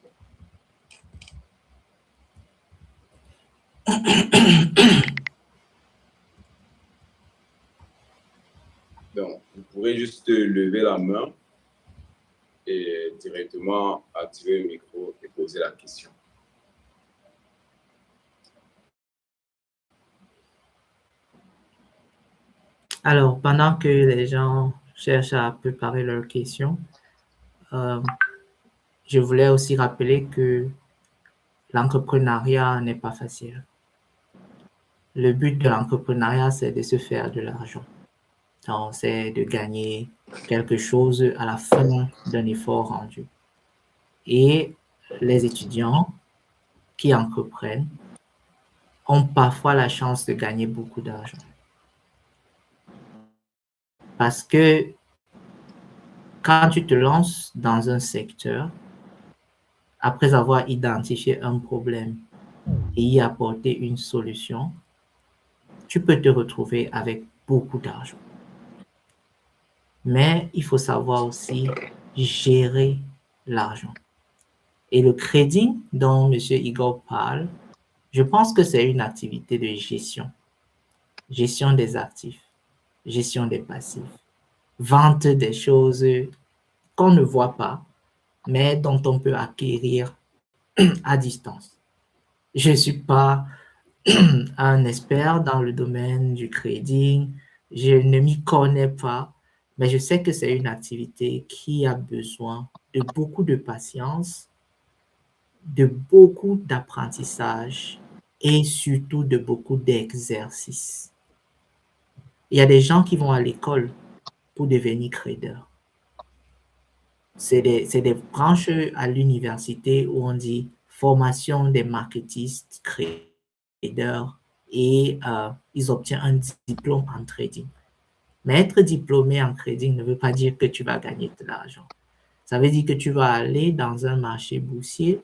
Donc, vous pourrez juste lever la main et directement activer le micro et poser la question. Alors, pendant que les gens cherchent à préparer leurs questions, je voulais aussi rappeler que l'entrepreneuriat n'est pas facile. Le but de l'entrepreneuriat, c'est de se faire de l'argent. Donc, c'est de gagner quelque chose à la fin d'un effort rendu. Et les étudiants qui entreprennent ont parfois la chance de gagner beaucoup d'argent. Parce que quand tu te lances dans un secteur, après avoir identifié un problème et y apporter une solution, tu peux te retrouver avec beaucoup d'argent. Mais il faut savoir aussi gérer l'argent. Et le crédit dont M. Igor parle, je pense que c'est une activité de gestion. Gestion des actifs, gestion des passifs, vente des choses qu'on ne voit pas, mais dont on peut acquérir à distance. Je ne suis pas un expert dans le domaine du crédit, je ne m'y connais pas, mais je sais que c'est une activité qui a besoin de beaucoup de patience, de beaucoup d'apprentissage et surtout de beaucoup d'exercice. Il y a des gens qui vont à l'école pour devenir traders. C'est des branches à l'université où on dit formation des marketistes, traders, et ils obtiennent un diplôme en trading. Mais être diplômé en trading ne veut pas dire que tu vas gagner de l'argent. Ça veut dire que tu vas aller dans un marché boursier,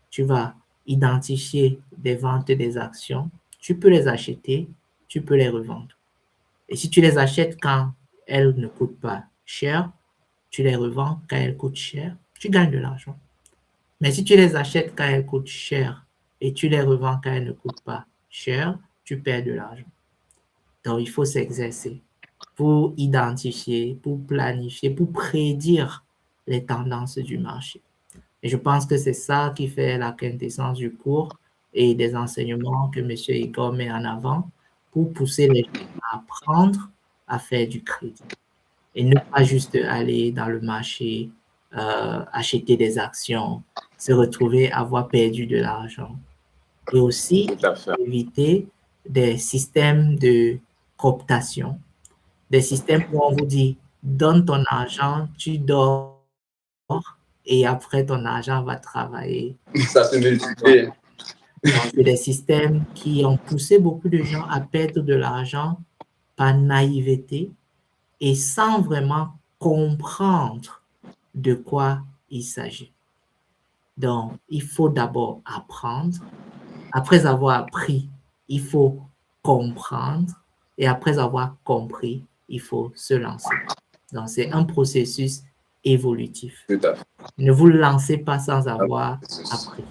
tu vas identifier des ventes des actions, tu peux les acheter, tu peux les revendre. Et si tu les achètes quand elles ne coûtent pas cher, tu les revends quand elles coûtent cher, tu gagnes de l'argent. Mais si tu les achètes quand elles coûtent cher et tu les revends quand elles ne coûtent pas cher, tu perds de l'argent. Donc, il faut s'exercer pour identifier, pour planifier, pour prédire les tendances du marché. Et je pense que c'est ça qui fait la quintessence du cours et des enseignements que M. Igor met en avant pour pousser les gens à apprendre à faire du crédit. et ne pas juste aller dans le marché, acheter des actions, se retrouver à avoir perdu de l'argent. Et aussi, Tout à fait. éviter des systèmes de cooptation, des systèmes où on vous dit, donne ton argent, tu dors, et après ton argent va travailler. Ça se multiplie. Donc, c'est des systèmes qui ont poussé beaucoup de gens à perdre de l'argent par naïveté et sans vraiment comprendre de quoi il s'agit. Donc, il faut d'abord apprendre. Après avoir appris, il faut comprendre. Et après avoir compris, il faut se lancer. Donc, c'est un processus évolutif. Tout à fait. Ne vous lancez pas sans avoir appris.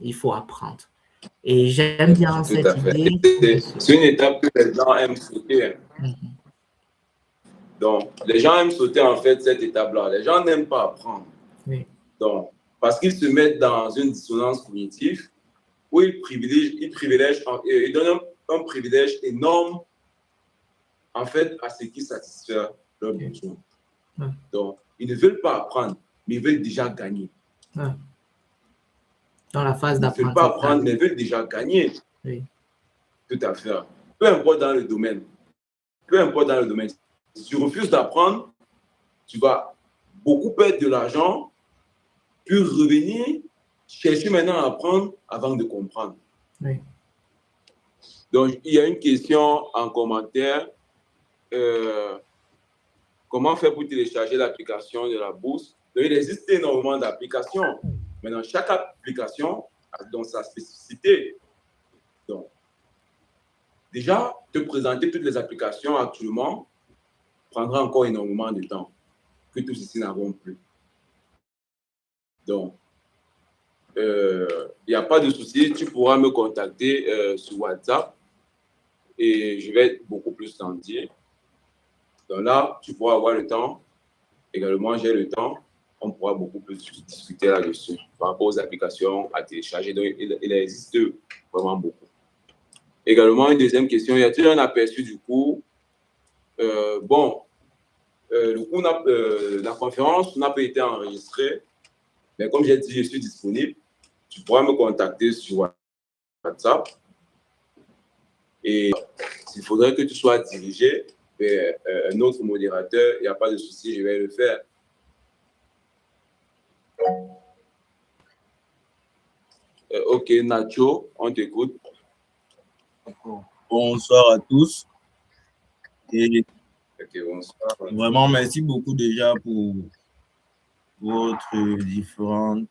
Il faut apprendre. Et j'aime bien Tout à cette fait. idée. C'est une étape que les gens aiment sauter. Donc, les gens aiment sauter en fait cette étape-là. Les gens n'aiment pas apprendre. Oui. Donc, parce qu'ils se mettent dans une dissonance cognitive où ils donnent un privilège énorme en fait à ce qui satisfait leurs besoins. Donc, ils ne veulent pas apprendre, mais ils veulent déjà gagner. Dans la phase Ils ne veulent pas apprendre, mais ils veulent déjà gagner. Oui. Tout à fait. Peu importe dans le domaine. Peu importe dans le domaine. Si tu refuses d'apprendre, tu vas beaucoup perdre de l'argent, puis revenir, chercher maintenant à apprendre avant de comprendre. Oui. Donc, il y a une question en commentaire. Comment faire pour télécharger l'application de la bourse? Donc, il existe énormément d'applications. Maintenant, chaque application a donc sa spécificité. Donc, déjà, te présenter toutes les applications actuellement prendra encore énormément de temps que tout ceci n'avons plus. Donc, il n'y a pas de souci, tu pourras me contacter sur WhatsApp et je vais beaucoup plus t'en dire. Donc là, tu pourras avoir le temps. Également, j'ai le temps. On pourra beaucoup plus discuter là-dessus par rapport aux applications à télécharger. Donc, il existe vraiment beaucoup. Également, une deuxième question, y a-t-il un aperçu du cours? Le cours, la conférence n'a pas été enregistrée, mais comme j'ai dit, je suis disponible. Tu pourras me contacter sur WhatsApp. Et s'il faudrait que tu sois dirigé vers un autre modérateur, il n'y a pas de souci, je vais le faire. Ok, Nacho, on t'écoute. Bonsoir à tous. Et Okay, bonsoir. Vraiment, merci beaucoup déjà pour vos différentes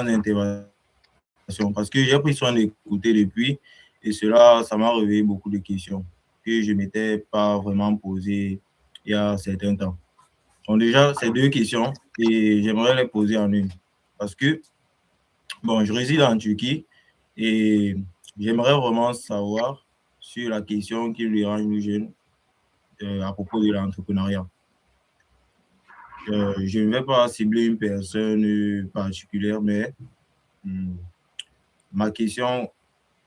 interventions parce que j'ai pris soin d'écouter depuis et cela, ça m'a réveillé beaucoup de questions que je ne m'étais pas vraiment posées il y a un certain temps. Donc déjà, ces deux questions et j'aimerais les poser en une parce que, bon, je réside en Turquie et j'aimerais vraiment savoir sur la question qui lui rend une jeune à propos de l'entrepreneuriat. Je ne vais pas cibler une personne particulière, mais ma question,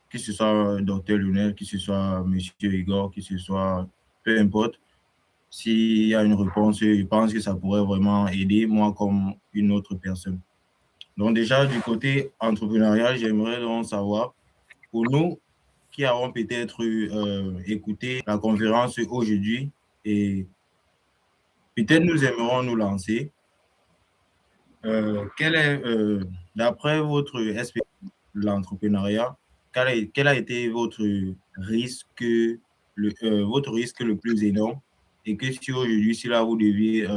que ce soit Dr Lionel, que ce soit M. Igor, que ce soit, peu importe, s'il y a une réponse, je pense que ça pourrait vraiment aider moi comme une autre personne. Donc déjà, du côté entrepreneurial, j'aimerais donc savoir, pour nous qui avons peut-être écouté la conférence aujourd'hui et peut-être nous aimerons nous lancer. Quel est, d'après votre expérience de l'entrepreneuriat, quel a été votre risque le plus énorme et que si aujourd'hui, si là vous deviez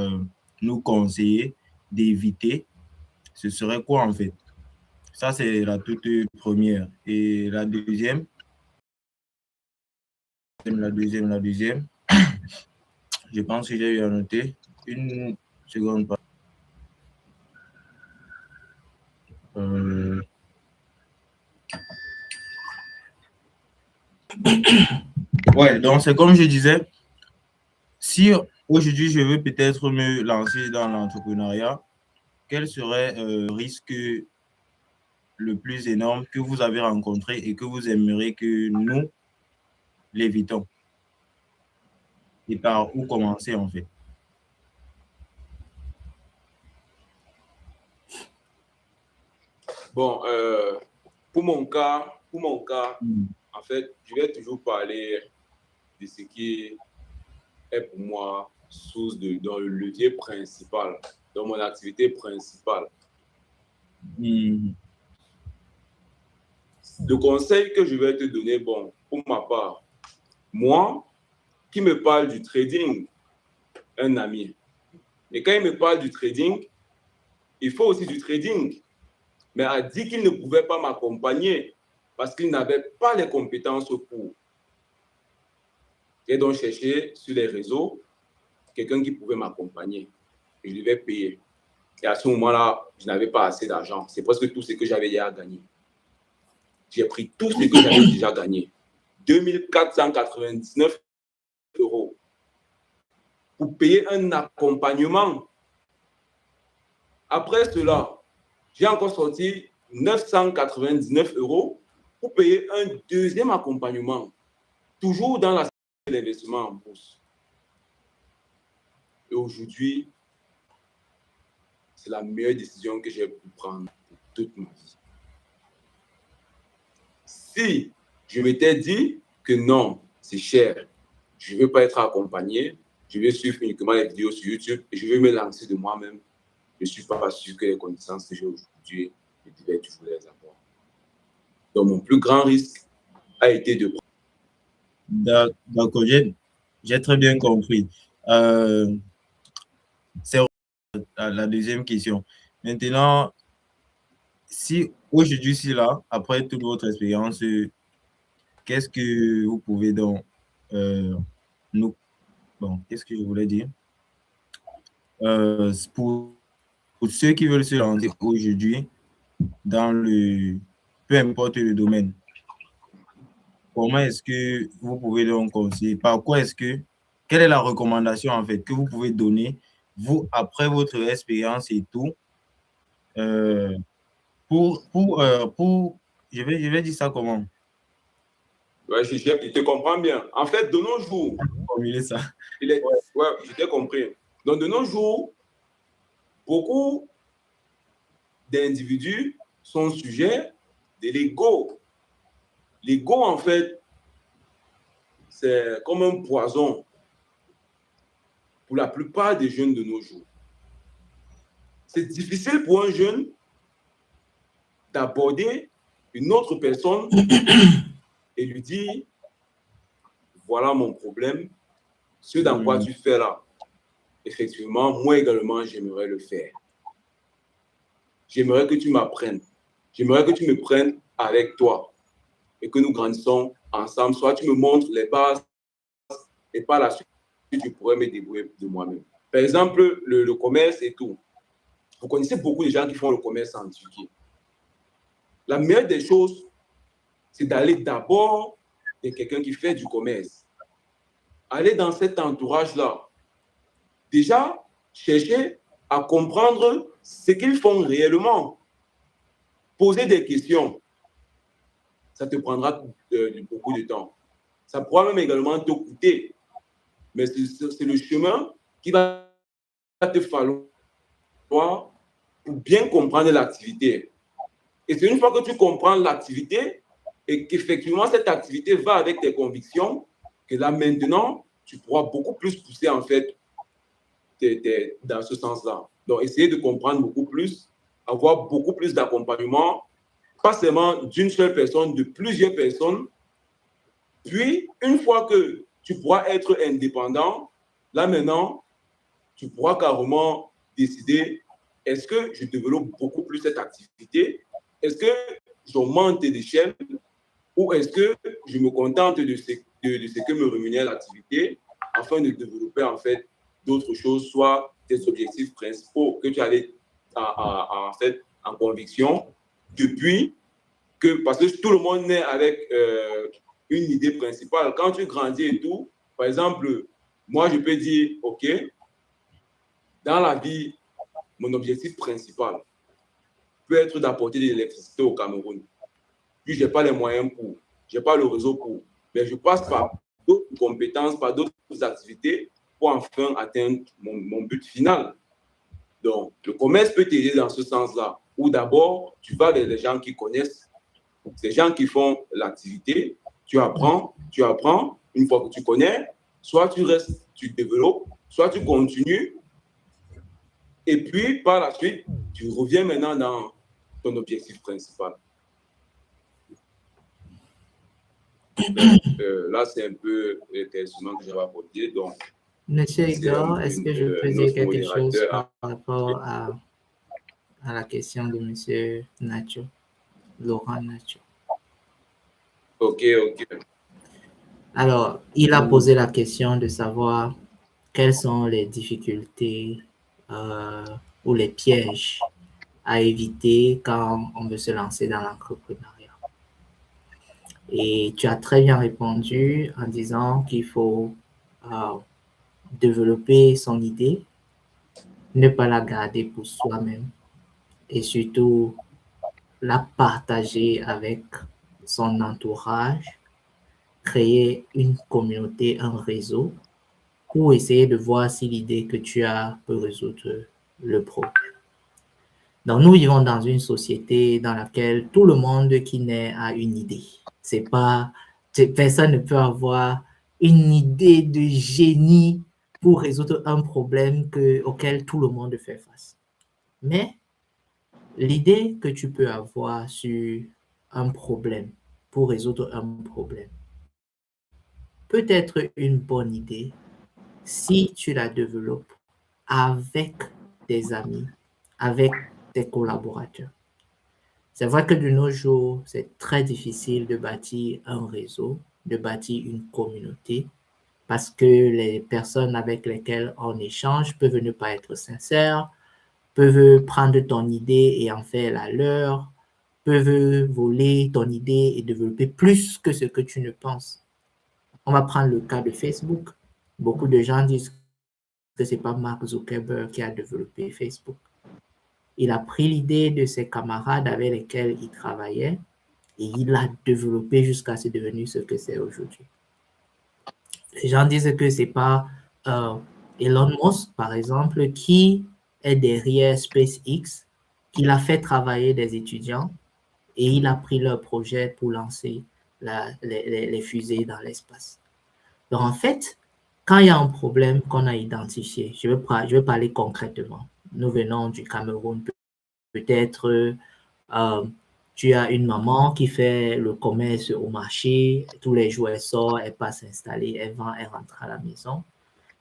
nous conseiller d'éviter, ce serait quoi en fait? Ça, c'est la toute première. Et la deuxième, je pense que j'ai eu à noter. Une seconde. Ouais, donc c'est comme je disais, si aujourd'hui je veux peut-être me lancer dans l'entrepreneuriat, quel serait le risque le plus énorme que vous avez rencontré et que vous aimeriez que nous l'évitons? et par où commencer en fait? Bon, pour mon cas, Mm. en fait, je vais toujours parler de ce qui est pour moi source dans le levier principal, dans mon activité principale. Mm. Le conseil que je vais te donner, bon, pour ma part, moi, qui me parle du trading, un ami. Et quand il me parle du trading, il faut aussi du trading. Mais a dit qu'il ne pouvait pas m'accompagner parce qu'il n'avait pas les compétences pour. J'ai donc cherché sur les réseaux quelqu'un qui pouvait m'accompagner. Et je devais payer. Et à ce moment-là, je n'avais pas assez d'argent. C'est presque tout ce que j'avais déjà gagné. J'ai pris tout ce que j'avais déjà gagné. 2499 € pour payer un accompagnement. Après cela, j'ai encore sorti 999 € pour payer un deuxième accompagnement, toujours dans la l'investissement en bourse. Et aujourd'hui, c'est la meilleure décision que j'ai pu prendre pour toute ma vie. Si je m'étais dit que non, c'est cher, je ne veux pas être accompagné, je vais suivre uniquement les vidéos sur YouTube et je vais me lancer de moi-même, je ne suis pas sûr que les connaissances que j'ai aujourd'hui, je devais toujours les avoir. Donc, mon plus grand risque a été de prendre. D'accord, j'ai très bien compris. C'est la deuxième question. Maintenant, si aujourd'hui, si là, après toute votre expérience, qu'est-ce que vous pouvez donc nous... Bon, qu'est-ce que je voulais dire? Pour ceux qui veulent se lancer aujourd'hui dans le... Peu importe le domaine, comment est-ce que vous pouvez donc conseiller? Par quoi est-ce que... Quelle est la recommandation en fait que vous pouvez donner, vous, après votre expérience et tout, je vais dire ça comment? Ouais, je te comprends bien. En fait, de nos jours, Formuler ça. ouais, je t'ai compris. Donc, de nos jours, beaucoup d'individus sont sujets de l'ego. L'ego, en fait, c'est comme un poison pour la plupart des jeunes de nos jours. C'est difficile pour un jeune d'aborder une autre personne et lui dire, voilà mon problème, ce dans quoi tu fais là. Effectivement, moi également, j'aimerais le faire. J'aimerais que tu m'apprennes. J'aimerais que tu me prennes avec toi et que nous grandissons ensemble. Soit tu me montres les bases et par la suite, tu pourrais me débrouiller de moi-même. Par exemple, le commerce et tout. Vous connaissez beaucoup de gens qui font le commerce en Turquie. La meilleure des choses, c'est d'aller d'abord de quelqu'un qui fait du commerce. Aller dans cet entourage-là. Déjà, chercher à comprendre ce qu'ils font réellement. Poser des questions. Ça te prendra beaucoup de temps. Ça pourra même également te coûter. Mais c'est le chemin qui va te falloir pour bien comprendre l'activité. Et c'est une fois que tu comprends l'activité et qu'effectivement cette activité va avec tes convictions, que là maintenant, tu pourras beaucoup plus pousser en fait dans ce sens-là. Donc, essayer de comprendre beaucoup plus, avoir beaucoup plus d'accompagnement, pas seulement d'une seule personne, de plusieurs personnes. Puis, une fois que tu pourras être indépendant, là maintenant, tu pourras carrément décider, est-ce que je développe beaucoup plus cette activité? Est-ce que j'augmente d'échelle? Ou est-ce que je me contente de ce que me rémunère l'activité afin de développer en fait d'autres choses, soit tes objectifs principaux que tu avais en fait en conviction depuis que, parce que tout le monde naît avec une idée principale. Quand tu grandis et tout, par exemple, moi je peux dire, OK, dans la vie, mon objectif principal peut être d'apporter de l'électricité au Cameroun. Puis je n'ai pas les moyens pour, je n'ai pas le réseau pour, mais je passe par d'autres compétences, par d'autres activités pour enfin atteindre mon but final. Donc, le commerce peut t'aider dans ce sens-là, où d'abord, tu vas vers les gens qui connaissent, ces gens qui font l'activité, tu apprends, une fois que tu connais, soit tu restes, tu développes, soit tu continues, et puis par la suite, tu reviens maintenant dans ton objectif principal. Donc, là, c'est un peu le questionnement que j'avais apporté. Donc, Monsieur Igor, est-ce que je peux dire quelque chose par rapport à la question de Monsieur Nacho, Laurent Nacho? Ok. Alors, il a posé la question de savoir quelles sont les difficultés ou les pièges à éviter quand on veut se lancer dans l'entrepreneuriat. Et tu as très bien répondu en disant qu'il faut développer son idée, ne pas la garder pour soi-même et surtout la partager avec son entourage, créer une communauté, un réseau pour essayer de voir si l'idée que tu as peut résoudre le problème. Donc, nous vivons dans une société dans laquelle tout le monde qui naît a une idée. C'est pas, personne ne peut avoir une idée de génie pour résoudre un problème auquel tout le monde fait face. Mais l'idée que tu peux avoir sur un problème, pour résoudre un problème, peut être une bonne idée si tu la développes avec des amis, avec des collaborateurs. C'est vrai que de nos jours, c'est très difficile de bâtir un réseau, de bâtir une communauté, parce que les personnes avec lesquelles on échange peuvent ne pas être sincères, peuvent prendre ton idée et en faire la leur, peuvent voler ton idée et développer plus que ce que tu ne penses. On va prendre le cas de Facebook. Beaucoup de gens disent que ce n'est pas Mark Zuckerberg qui a développé Facebook. Il a pris l'idée de ses camarades avec lesquels il travaillait et il l'a développé jusqu'à ce devenir ce que c'est aujourd'hui. Les gens disent que ce n'est pas Elon Musk, par exemple, qui est derrière SpaceX, qui l'a fait travailler des étudiants et il a pris leur projet pour lancer les fusées dans l'espace. Donc, en fait, quand il y a un problème qu'on a identifié, je vais parler concrètement. Nous venons du Cameroun. Peut-être tu as une maman qui fait le commerce au marché, tous les jours elle sort, elle passe s'installer, elle vend, elle rentre à la maison.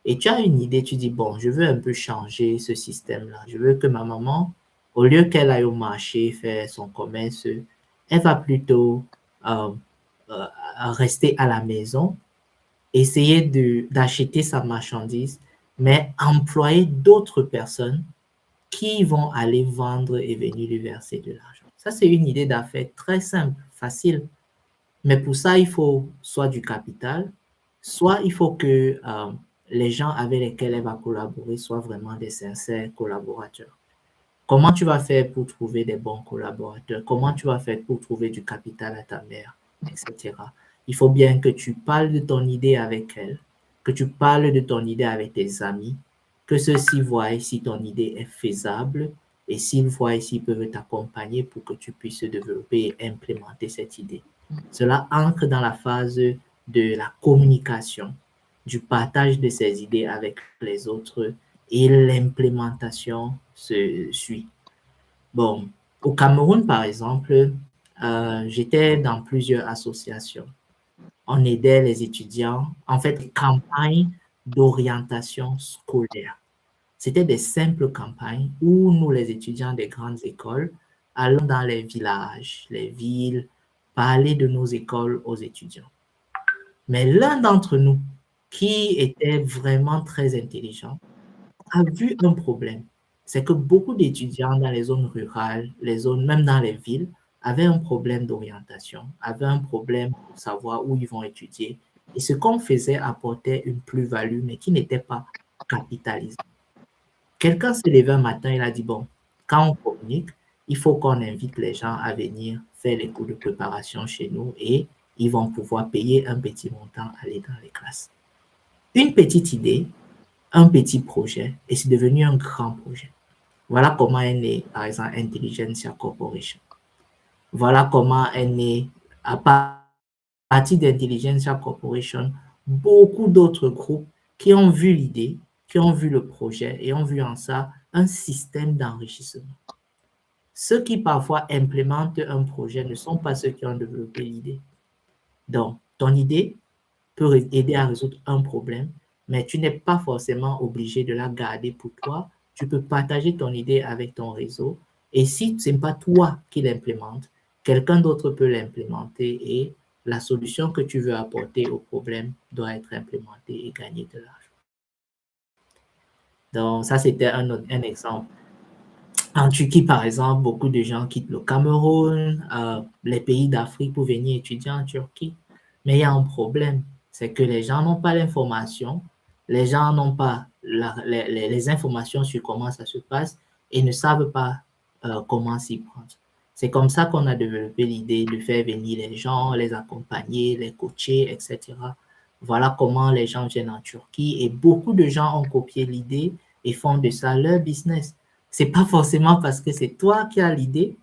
Et tu as une idée, tu dis, bon, je veux un peu changer ce système-là. Je veux que ma maman, au lieu qu'elle aille au marché faire son commerce, elle va plutôt rester à la maison, essayer d'acheter sa marchandise, mais employer d'autres personnes qui vont aller vendre et venir lui verser de l'argent. Ça, c'est une idée d'affaires très simple, facile. Mais pour ça, il faut soit du capital, soit il faut que les gens avec lesquels elle va collaborer soient vraiment des sincères collaborateurs. Comment tu vas faire pour trouver des bons collaborateurs? Comment tu vas faire pour trouver du capital à ta mère, etc. Il faut bien que tu parles de ton idée avec elle, que tu parles de ton idée avec tes amis, que ceux-ci voient si ton idée est faisable et s'ils voient s'ils peuvent t'accompagner pour que tu puisses développer et implémenter cette idée. Cela entre dans la phase de la communication, du partage de ces idées avec les autres et l'implémentation se suit. Bon, au Cameroun, par exemple, j'étais dans plusieurs associations. On aidait les étudiants, en fait, campagnes d'orientation scolaire. C'était des simples campagnes où nous, les étudiants des grandes écoles, allons dans les villages, les villes, parler de nos écoles aux étudiants. Mais l'un d'entre nous, qui était vraiment très intelligent, a vu un problème. C'est que beaucoup d'étudiants dans les zones rurales, même dans les villes, avaient un problème d'orientation, avaient un problème pour savoir où ils vont étudier. Et ce qu'on faisait apportait une plus-value, mais qui n'était pas capitalisée. Quelqu'un s'est levé un matin, il a dit, bon, quand on communique, il faut qu'on invite les gens à venir faire les cours de préparation chez nous et ils vont pouvoir payer un petit montant, aller dans les classes. Une petite idée, un petit projet, et c'est devenu un grand projet. Voilà comment est née, par exemple, Intelligentsia Corporation. Voilà comment est née, à partir d'Intelligentsia Corporation, beaucoup d'autres groupes qui ont vu l'idée, qui ont vu le projet et ont vu en ça un système d'enrichissement. Ceux qui parfois implémentent un projet ne sont pas ceux qui ont développé l'idée. Donc, ton idée peut aider à résoudre un problème, mais tu n'es pas forcément obligé de la garder pour toi. Tu peux partager ton idée avec ton réseau. Et si ce n'est pas toi qui l'implémente, quelqu'un d'autre peut l'implémenter et la solution que tu veux apporter au problème doit être implémentée et gagner de l'argent. Donc, ça, c'était un exemple. En Turquie, par exemple, beaucoup de gens quittent le Cameroun, les pays d'Afrique pour venir étudier en Turquie. Mais il y a un problème, c'est que les gens n'ont pas l'information, les gens n'ont pas les informations sur comment ça se passe et ne savent pas comment s'y prendre. C'est comme ça qu'on a développé l'idée de faire venir les gens, les accompagner, les coacher, etc. Voilà comment les gens viennent en Turquie et beaucoup de gens ont copié l'idée et font de ça leur business. C'est pas forcément parce que c'est toi qui as l'idée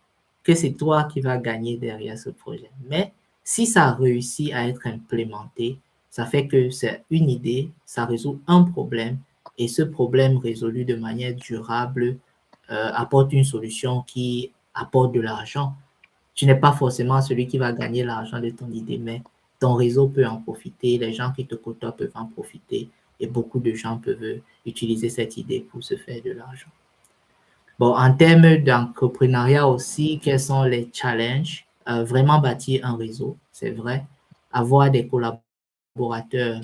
que c'est toi qui vas gagner derrière ce projet. Mais si ça réussit à être implémenté, ça fait que c'est une idée, ça résout un problème et ce problème résolu de manière durable apporte une solution qui apporte de l'argent. Tu n'es pas forcément celui qui va gagner l'argent de ton idée, mais ton réseau peut en profiter, les gens qui te côtoient peuvent en profiter et beaucoup de gens peuvent utiliser cette idée pour se faire de l'argent. Bon, en termes d'entrepreneuriat aussi, quels sont les challenges? Vraiment bâtir un réseau, c'est vrai. Avoir des collaborateurs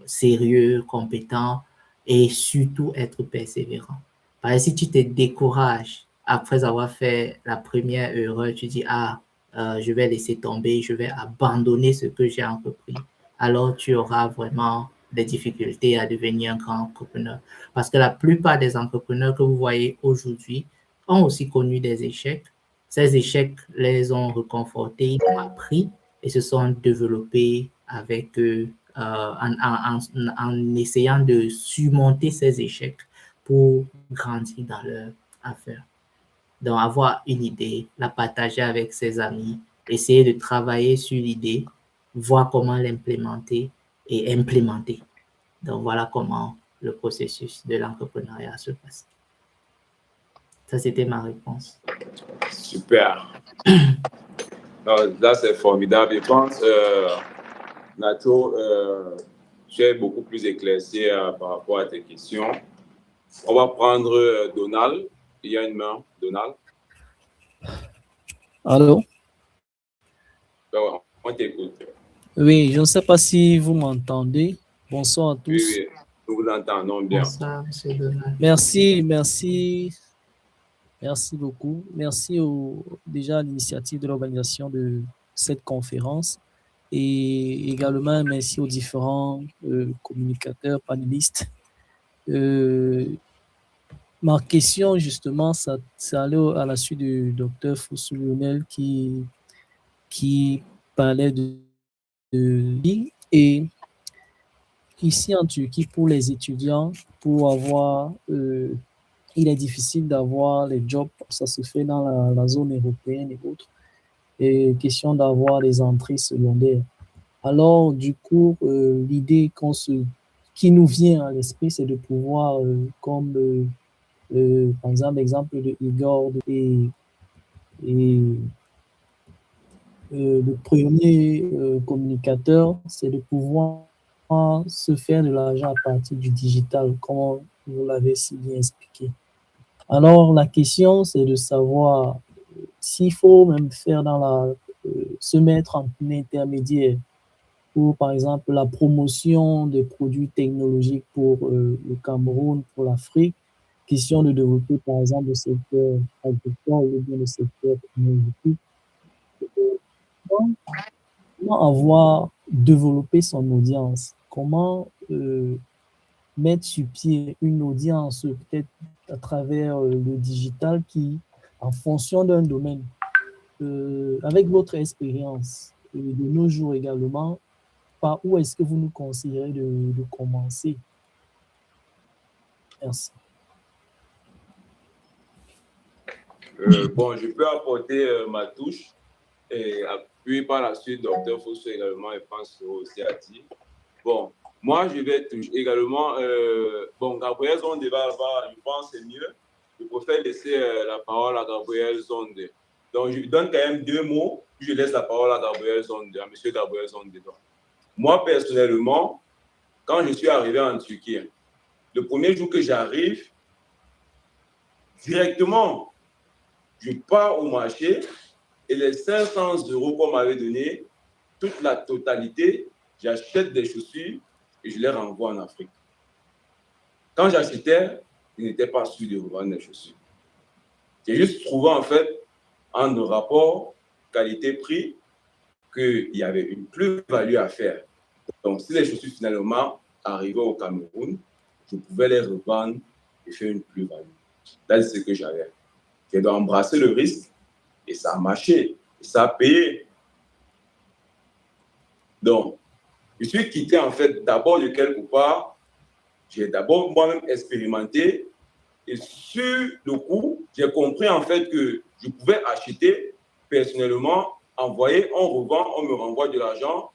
sérieux, compétents et surtout être persévérant. Parce que si tu te décourages après avoir fait la première erreur, tu dis, je vais laisser tomber, je vais abandonner ce que j'ai entrepris, alors tu auras vraiment des difficultés à devenir un grand entrepreneur. Parce que la plupart des entrepreneurs que vous voyez aujourd'hui ont aussi connu des échecs. Ces échecs les ont reconfortés, ils ont appris et se sont développés avec en essayant de surmonter ces échecs pour grandir dans leur affaire. Donc, avoir une idée, la partager avec ses amis, essayer de travailler sur l'idée, voir comment l'implémenter et implémenter. Donc, voilà comment le processus de l'entrepreneuriat se passe. Ça, c'était ma réponse. Super. Là, c'est formidable. Je pense, Nacho, tu es beaucoup plus éclairci par rapport à tes questions. On va prendre Donald. Il y a une main, Donald. Allô? On t'écoute. Oui, je ne sais pas si vous m'entendez. Bonsoir à tous. Oui, nous vous entendons bien. Bonsoir, M. Donald. Merci beaucoup. Merci déjà à l'initiative de l'organisation de cette conférence et également merci aux différents communicateurs, panélistes. Ma question, justement, ça allait à la suite du docteur Fossou Lionel qui parlait de vie. Et ici en Turquie, pour les étudiants, pour avoir, il est difficile d'avoir les jobs, ça se fait dans la zone européenne et autres, et question d'avoir des entrées secondaires. Alors, du coup, l'idée qui nous vient à l'esprit, c'est de pouvoir, comme par exemple, l'exemple de Igor et le premier communicateur, c'est de pouvoir se faire de l'argent à partir du digital, comme vous l'avez si bien expliqué. Alors, la question, c'est de savoir s'il faut même faire se mettre en intermédiaire pour, par exemple, la promotion des produits technologiques pour le Cameroun, pour l'Afrique, question de développer, par exemple, le secteur agricole ou bien le secteur technologique. Comment avoir développé son audience? Comment mettre sur pied une audience peut-être à travers le digital qui, en fonction d'un domaine, avec votre expérience, de nos jours également, par où est-ce que vous nous conseillerez de commencer? Merci. Bon, je peux apporter ma touche et puis par la suite, docteur Fosso également, je pense aussi a dit. Bon, moi, je vais également, bon, Gabriel Zonde va, je pense que c'est mieux. Je préfère laisser la parole à Gabriel Zonde. Donc, je lui donne quand même 2 mots, puis je laisse la parole à Gabriel Zonde, à monsieur Gabriel Zonde. Moi, personnellement, quand je suis arrivé en Turquie, le premier jour que j'arrive, directement, je pars au marché et les 500 € qu'on m'avait donné, toute la totalité, j'achète des chaussures et je les renvoie en Afrique. Quand j'achetais, je n'étais pas sûr de revendre des chaussures. J'ai juste trouvé en fait, en rapport qualité-prix, qu'il y avait une plus-value à faire. Donc, si les chaussures finalement arrivaient au Cameroun, je pouvais les revendre et faire une plus-value. Là, c'est ce que j'avais. J'ai dû embrasser le risque et ça a marché. Et ça a payé. Donc, je suis quitté en fait d'abord de quelque part. J'ai d'abord moi-même expérimenté et sur le coup, j'ai compris en fait que je pouvais acheter personnellement, envoyer, on revend, on me renvoie de l'argent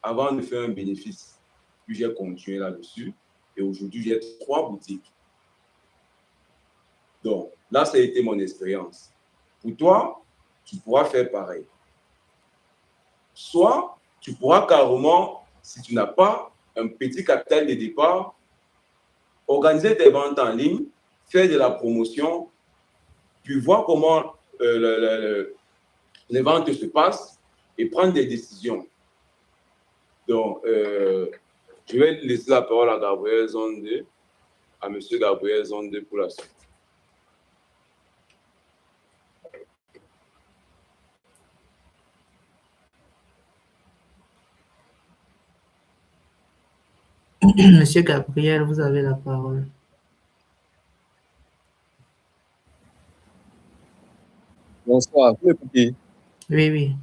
avant de faire un bénéfice. Puis j'ai continué là-dessus et aujourd'hui j'ai 3 boutiques. Donc là, ça a été mon expérience. Pour toi, tu pourras faire pareil. Soit tu pourras carrément, si tu n'as pas un petit capital de départ, organiser des ventes en ligne, faire de la promotion, puis voir comment les ventes se passent et prendre des décisions. Donc, je vais laisser la parole à Gabriel Zonde, à M. Gabriel Zonde pour la suite. Monsieur Gabriel, vous avez la parole. Bonsoir, vous m'écoutez? Oui, oui.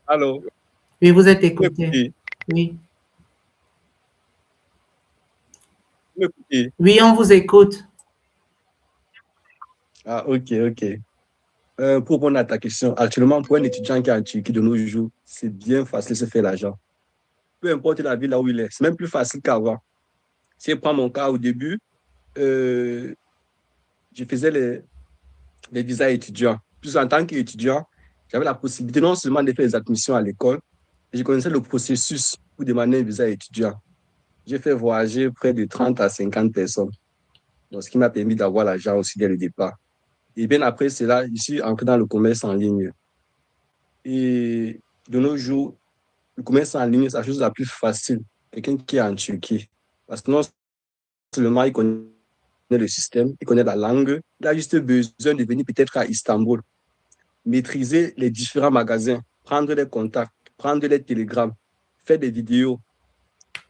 Allô? Oui, vous êtes Vous écouté. m'écoutez? Oui. Vous m'écoutez? Oui, on vous écoute. Ah, ok. Pour répondre à ta question, actuellement, pour un étudiant qui est en Turquie de nos jours, c'est bien facile de se faire l'argent. Peu importe la ville là où il est, c'est même plus facile qu'avant. Si je prends mon cas au début, je faisais les visas étudiants. Puis en tant qu'étudiant, j'avais la possibilité non seulement de faire les admissions à l'école, mais je connaissais le processus pour demander un visa étudiant. J'ai fait voyager près de 30 à 50 personnes, donc ce qui m'a permis d'avoir l'argent aussi dès le départ. Et bien après cela, je suis entré dans le commerce en ligne. Et de nos jours, le commerce en ligne, c'est la chose la plus facile. Quelqu'un qui est en Turquie. Parce que non seulement il connaît le système, il connaît la langue, il a juste besoin de venir peut-être à Istanbul, maîtriser les différents magasins, prendre les contacts, prendre les télégrammes, faire des vidéos,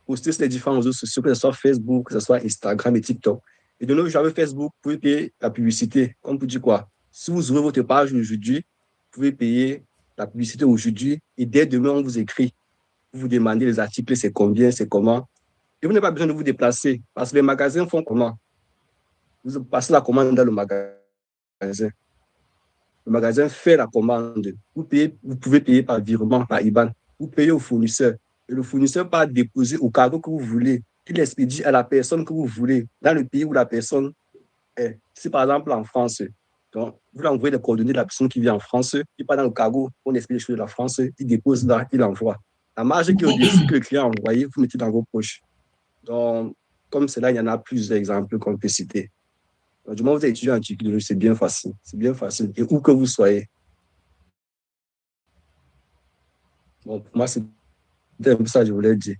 poster sur les différents réseaux sociaux, que ce soit Facebook, que ce soit Instagram et TikTok. Et de nos jours, avec Facebook, vous pouvez payer la publicité. Comme vous dites quoi? Si vous ouvrez votre page aujourd'hui, vous pouvez payer la publicité aujourd'hui et dès demain, on vous écrit. Vous vous demandez les articles, c'est combien, c'est comment. Et vous n'avez pas besoin de vous déplacer parce que les magasins font comment? Vous passez la commande dans le magasin. Le magasin fait la commande. Vous pouvez payer par virement, par IBAN. Vous payez au fournisseur. Et le fournisseur va déposer au cargo que vous voulez. Il expédie à la personne que vous voulez, dans le pays où la personne est. Si par exemple en France, donc, vous envoyez les coordonnées de la personne qui vit en France, il part dans le cargo, on expédie les choses de la France, il dépose là, il envoie. La marge qui est au-dessus que le client a envoyé, vous mettez dans vos poches. Donc, comme cela, il y en a plusieurs exemples qu'on peut citer. Du moment où vous êtes étudiant en Turquie, c'est bien facile. C'est bien facile. Et où que vous soyez. Bon, pour moi, c'est un peu ça que je voulais dire.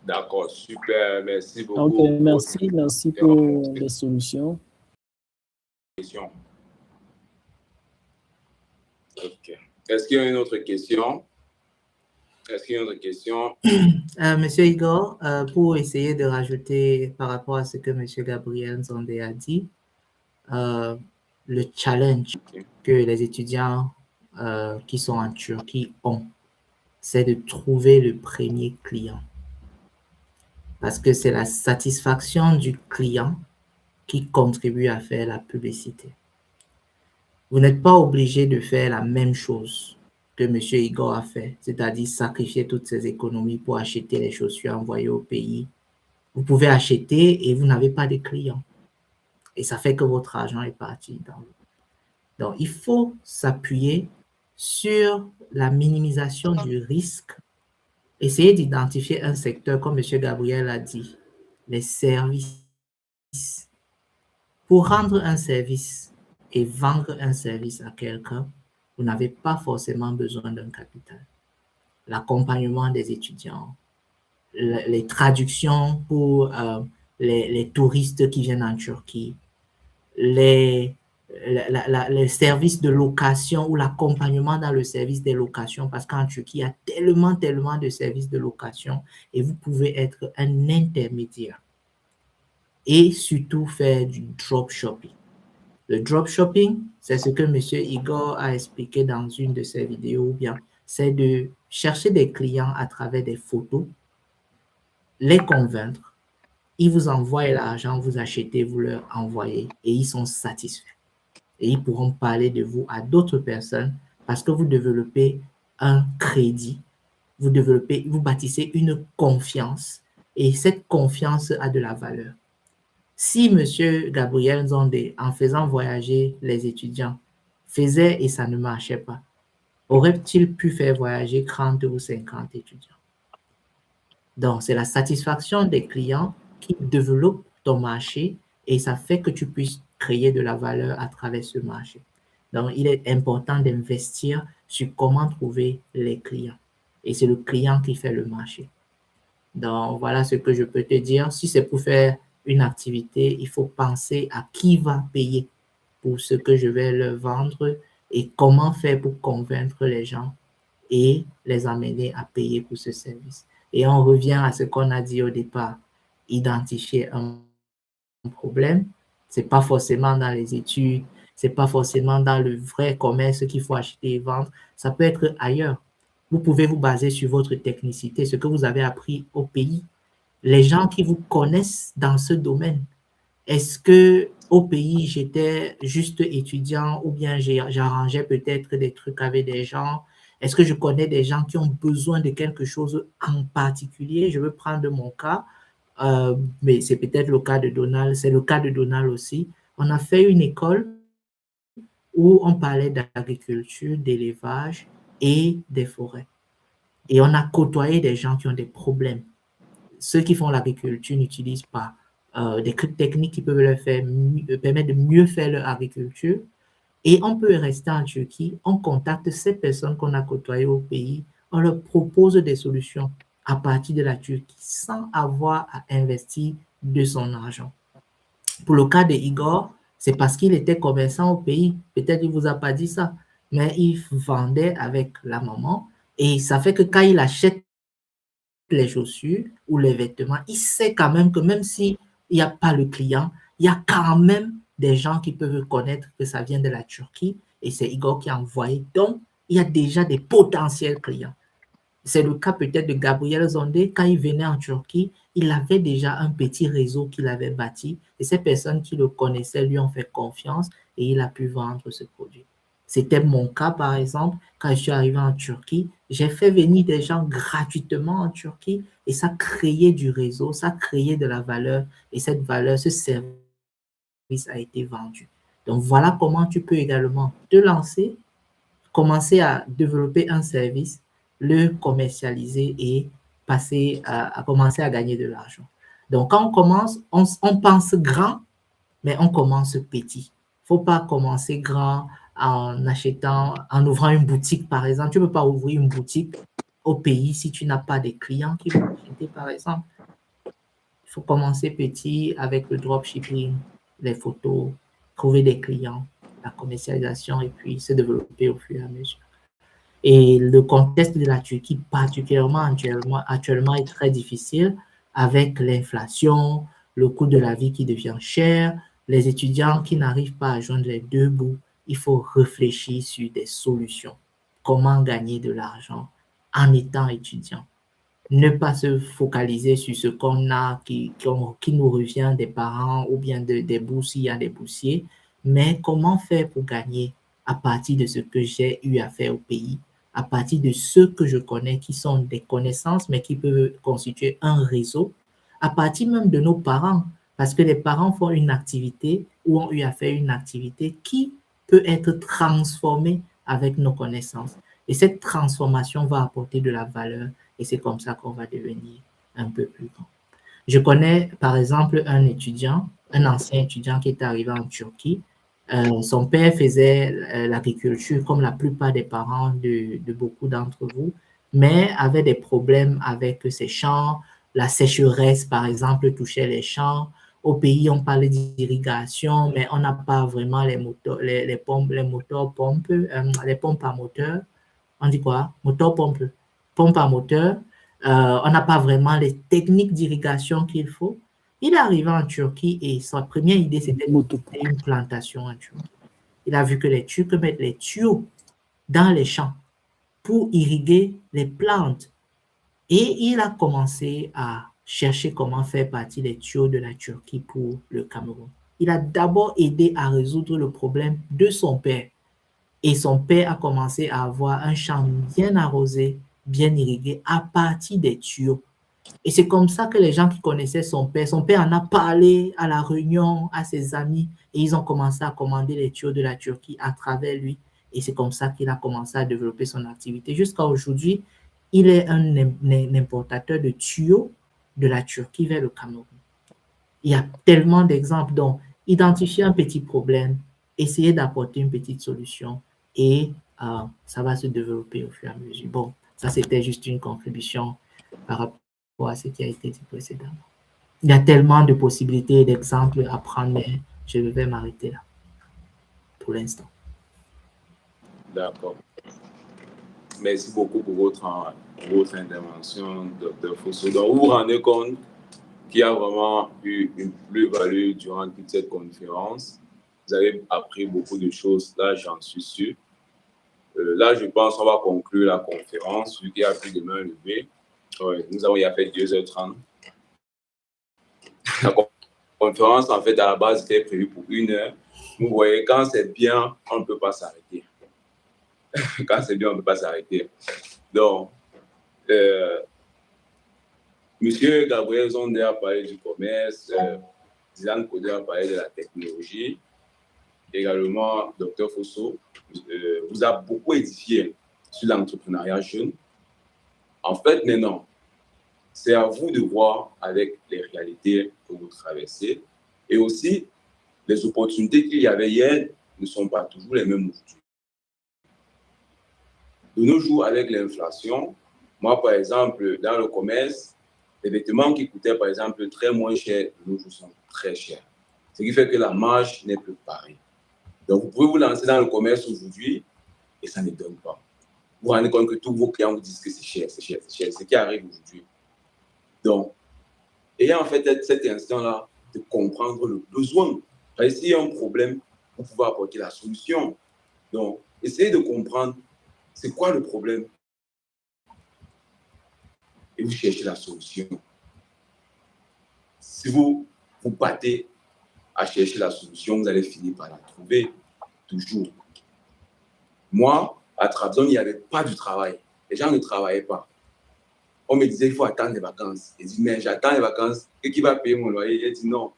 D'accord, super. Merci beaucoup. Ok, merci pour les solutions. Ok. Est-ce qu'il y a une autre question? Monsieur Igor, pour essayer de rajouter par rapport à ce que Monsieur Gabriel Zonde a dit, le challenge que les étudiants qui sont en Turquie ont, c'est de trouver le premier client. Parce que c'est la satisfaction du client qui contribue à faire la publicité. Vous n'êtes pas obligé de faire la même chose que M. Igor a fait, c'est-à-dire sacrifier toutes ses économies pour acheter les chaussures envoyées au pays. Vous pouvez acheter et vous n'avez pas de clients. Et ça fait que votre argent est parti dans l'eau. Donc, il faut s'appuyer sur la minimisation du risque. Essayez d'identifier un secteur, comme M. Gabriel a dit, les services. Pour rendre un service et vendre un service à quelqu'un, vous n'avez pas forcément besoin d'un capital. L'accompagnement des étudiants, les traductions pour les touristes qui viennent en Turquie, les services de location ou l'accompagnement dans le service des locations, parce qu'en Turquie, il y a tellement de services de location et vous pouvez être un intermédiaire. Et surtout faire du dropshipping. Le dropshipping, c'est ce que M. Igor a expliqué dans une de ses vidéos, ou bien c'est de chercher des clients à travers des photos, les convaincre, ils vous envoient l'argent, vous achetez, vous leur envoyez et ils sont satisfaits. Et ils pourront parler de vous à d'autres personnes parce que vous développez un crédit, vous bâtissez une confiance et cette confiance a de la valeur. Si M. Gabriel Zondé, en faisant voyager les étudiants, faisait et ça ne marchait pas, aurait-il pu faire voyager 30 ou 50 étudiants? Donc, c'est la satisfaction des clients qui développe ton marché et ça fait que tu puisses créer de la valeur à travers ce marché. Donc, il est important d'investir sur comment trouver les clients. Et c'est le client qui fait le marché. Donc, voilà ce que je peux te dire. Si c'est pour faire une activité, il faut penser à qui va payer pour ce que je vais leur vendre et comment faire pour convaincre les gens et les amener à payer pour ce service. Et on revient à ce qu'on a dit au départ, identifier un problème. Ce n'est pas forcément dans les études, ce n'est pas forcément dans le vrai commerce qu'il faut acheter et vendre, ça peut être ailleurs. Vous pouvez vous baser sur votre technicité, ce que vous avez appris au pays, les gens qui vous connaissent dans ce domaine. Est-ce que au pays, j'étais juste étudiant ou bien j'arrangeais peut-être des trucs avec des gens? Est-ce que je connais des gens qui ont besoin de quelque chose en particulier? Je veux prendre mon cas, mais c'est peut-être le cas de Donald, c'est le cas de Donald aussi. On a fait une école où on parlait d'agriculture, d'élevage et des forêts. Et on a côtoyé des gens qui ont des problèmes. Ceux qui font l'agriculture n'utilisent pas des techniques qui peuvent leur permettre de mieux faire leur agriculture. Et on peut rester en Turquie, on contacte ces personnes qu'on a côtoyées au pays, on leur propose des solutions à partir de la Turquie sans avoir à investir de son argent. Pour le cas de Igor, c'est parce qu'il était commerçant au pays. Peut-être qu'il ne vous a pas dit ça, mais il vendait avec la maman et ça fait que quand il achète les chaussures ou les vêtements, il sait quand même que même s'il n'y a pas le client, il y a quand même des gens qui peuvent connaître que ça vient de la Turquie et c'est Igor qui a envoyé. Donc, il y a déjà des potentiels clients. C'est le cas peut-être de Gabriel Zondé. Quand il venait en Turquie, il avait déjà un petit réseau qu'il avait bâti et ces personnes qui le connaissaient lui ont fait confiance et il a pu vendre ce produit. C'était mon cas, par exemple, quand je suis arrivé en Turquie, j'ai fait venir des gens gratuitement en Turquie et ça créait du réseau, ça créait de la valeur et cette valeur, ce service a été vendu. Donc, voilà comment tu peux également te lancer, commencer à développer un service, le commercialiser et passer à commencer à gagner de l'argent. Donc, quand on commence, on pense grand, mais on commence petit. Il ne faut pas commencer grand en achetant, en ouvrant une boutique, par exemple. Tu ne peux pas ouvrir une boutique au pays si tu n'as pas de clients qui vont acheter, par exemple. Il faut commencer petit avec le dropshipping, les photos, trouver des clients, la commercialisation et puis se développer au fur et à mesure. Et le contexte de la Turquie, particulièrement actuellement, est très difficile avec l'inflation, le coût de la vie qui devient cher, les étudiants qui n'arrivent pas à joindre les deux bouts. Il faut réfléchir sur des solutions. comment gagner de l'argent en étant étudiant. Ne pas se focaliser sur ce qu'on a, qui nous revient des parents ou bien des bourses, il y a des boursiers, mais comment faire pour gagner à partir de ce que j'ai eu à faire au pays, à partir de ceux que je connais qui sont des connaissances, mais qui peuvent constituer un réseau, à partir même de nos parents, parce que les parents font une activité ou ont eu à faire une activité qui peut être transformée avec nos connaissances. Et cette transformation va apporter de la valeur et c'est comme ça qu'on va devenir un peu plus grand. Je connais par exemple un étudiant, un ancien étudiant qui est arrivé en Turquie. Son père faisait l'agriculture comme la plupart des parents de beaucoup d'entre vous, mais avait des problèmes avec ses champs. La sécheresse, par exemple, touchait les champs. Au pays, on parlait d'irrigation, mais on n'a pas vraiment les moteurs, les pompes, les moteurs pompes, les pompes à moteur. On dit quoi? Moteur pompe. Pompe à moteur. On n'a pas vraiment les techniques d'irrigation qu'il faut. Il est arrivé en Turquie et sa première idée, c'était une plantation en Turquie. Il a vu que les Turcs mettent les tuyaux dans les champs pour irriguer les plantes. Et il a commencé à chercher comment faire partir les tuyaux de la Turquie pour le Cameroun. Il a d'abord aidé à résoudre le problème de son père. Et son père a commencé à avoir un champ bien arrosé, bien irrigué à partir des tuyaux. Et c'est comme ça que les gens qui connaissaient son père en a parlé à la réunion, à ses amis, et ils ont commencé à commander les tuyaux de la Turquie à travers lui. Et c'est comme ça qu'il a commencé à développer son activité. Jusqu'à aujourd'hui, il est un importateur de tuyaux de la Turquie vers le Cameroun. Il y a tellement d'exemples. Donc, identifier un petit problème, essayer d'apporter une petite solution et ça va se développer au fur et à mesure. Bon, ça, c'était juste une contribution par rapport à ce qui a été dit précédemment. Il y a tellement de possibilités et d'exemples à prendre, mais je vais m'arrêter là pour l'instant. D'accord. Merci beaucoup pour votre intervention, Dr. Fosso. Donc, vous vous rendez compte qu'il y a vraiment eu une plus-value durant toute cette conférence. Vous avez appris beaucoup de choses, là, j'en suis sûr. Là, je pense qu'on va conclure la conférence, vu qu'il n'y a plus de mains levées. Ouais, nous avons fait 2h30. La conférence, en fait, à la base, était prévue pour 1 heure. Vous voyez, quand c'est bien, on ne peut pas s'arrêter. Quand c'est bien, on ne peut pas s'arrêter. Donc, Monsieur Gabriel Zonder a parlé du commerce, Dylan Coder a parlé de la technologie. Également, Dr. Fosso vous a beaucoup édifié sur l'entrepreneuriat jeune. En fait, maintenant, c'est à vous de voir avec les réalités que vous traversez et aussi les opportunités qu'il y avait hier ne sont pas toujours les mêmes aujourd'hui. De nos jours, avec l'inflation, moi, par exemple, dans le commerce, les vêtements qui coûtaient, par exemple, très moins cher, de nos jours sont très chers. Ce qui fait que la marge n'est plus pareille. Donc, vous pouvez vous lancer dans le commerce aujourd'hui et ça ne donne pas. Vous vous rendez compte que tous vos clients vous disent que c'est cher, c'est cher, c'est cher. C'est ce qui arrive aujourd'hui. Donc, ayez en fait cet instant-là de comprendre le besoin. Parce que s'il y a un problème, vous pouvez apporter la solution. Donc, essayez de comprendre c'est quoi le problème et vous cherchez la solution. Si vous vous battez à chercher la solution, vous allez finir par la trouver, toujours. Moi, à Trabzon, il n'y avait pas de travail. Les gens ne travaillaient pas. On me disait, il faut attendre les vacances. J'ai dit, mais j'attends les vacances. Et qui va payer mon loyer? Il a dit, non.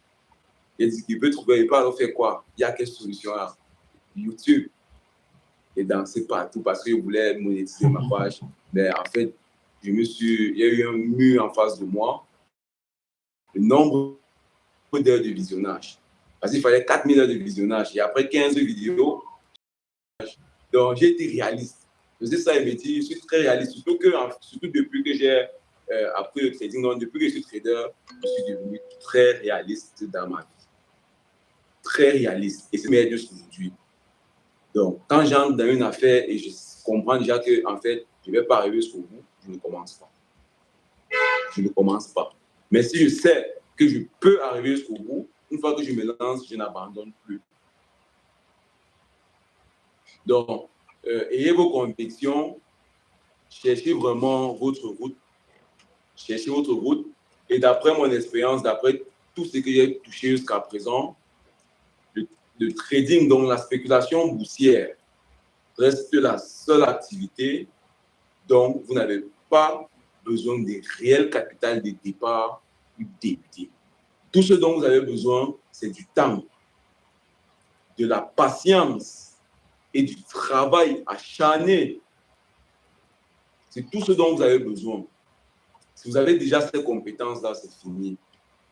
Il a dit, il peut trouver, il peut alors faire quoi? Il y a quelle solution là? YouTube. Et danser partout parce que je voulais monétiser ma page. Mais en fait, il y a eu un mur en face de moi. Le nombre d'heures de visionnage. Parce qu'il fallait 4000 heures de visionnage. Et après 15 vidéos, donc j'ai été réaliste. Je faisais ça et me dit, je suis très réaliste. Surtout depuis que j'ai appris le trading, donc depuis que je suis trader, je suis devenu très réaliste dans ma vie. Très réaliste. Et c'est meilleur jusqu'aujourd'hui. Donc, quand j'entre dans une affaire et je comprends déjà que, en fait, je ne vais pas arriver jusqu'au bout, je ne commence pas. Je ne commence pas. Mais si je sais que je peux arriver jusqu'au bout, une fois que je me lance, je n'abandonne plus. Donc, ayez vos convictions, cherchez vraiment votre route. Cherchez votre route. Et d'après mon expérience, d'après tout ce que j'ai touché jusqu'à présent, le trading, donc la spéculation boursière, reste la seule activité dont vous n'avez pas besoin de réel capital de départ pour débuter. Tout ce dont vous avez besoin, c'est du temps, de la patience et du travail acharné. C'est tout ce dont vous avez besoin. Si vous avez déjà ces compétences-là, c'est fini.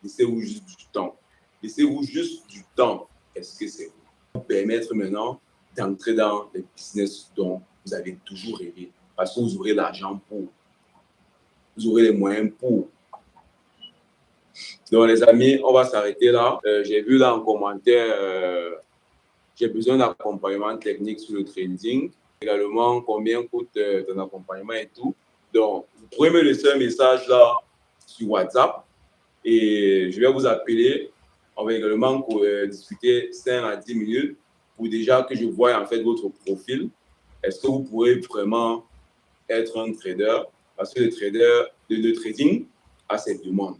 Laissez-vous juste du temps. Laissez-vous juste du temps. Est-ce que c'est vous permettre maintenant d'entrer dans les business dont vous avez toujours rêvé? Parce que vous aurez l'argent pour. Vous aurez les moyens pour. Donc, les amis, on va s'arrêter là. J'ai vu là en commentaire, j'ai besoin d'accompagnement technique sur le trading. Également, combien coûte ton accompagnement et tout. Donc, vous pouvez me laisser un message là sur WhatsApp et je vais vous appeler. On va également discuter 5 à 10 minutes pour déjà que je voie en fait votre profil. Est-ce que vous pourrez vraiment être un trader? Parce que le trading a ses demandes.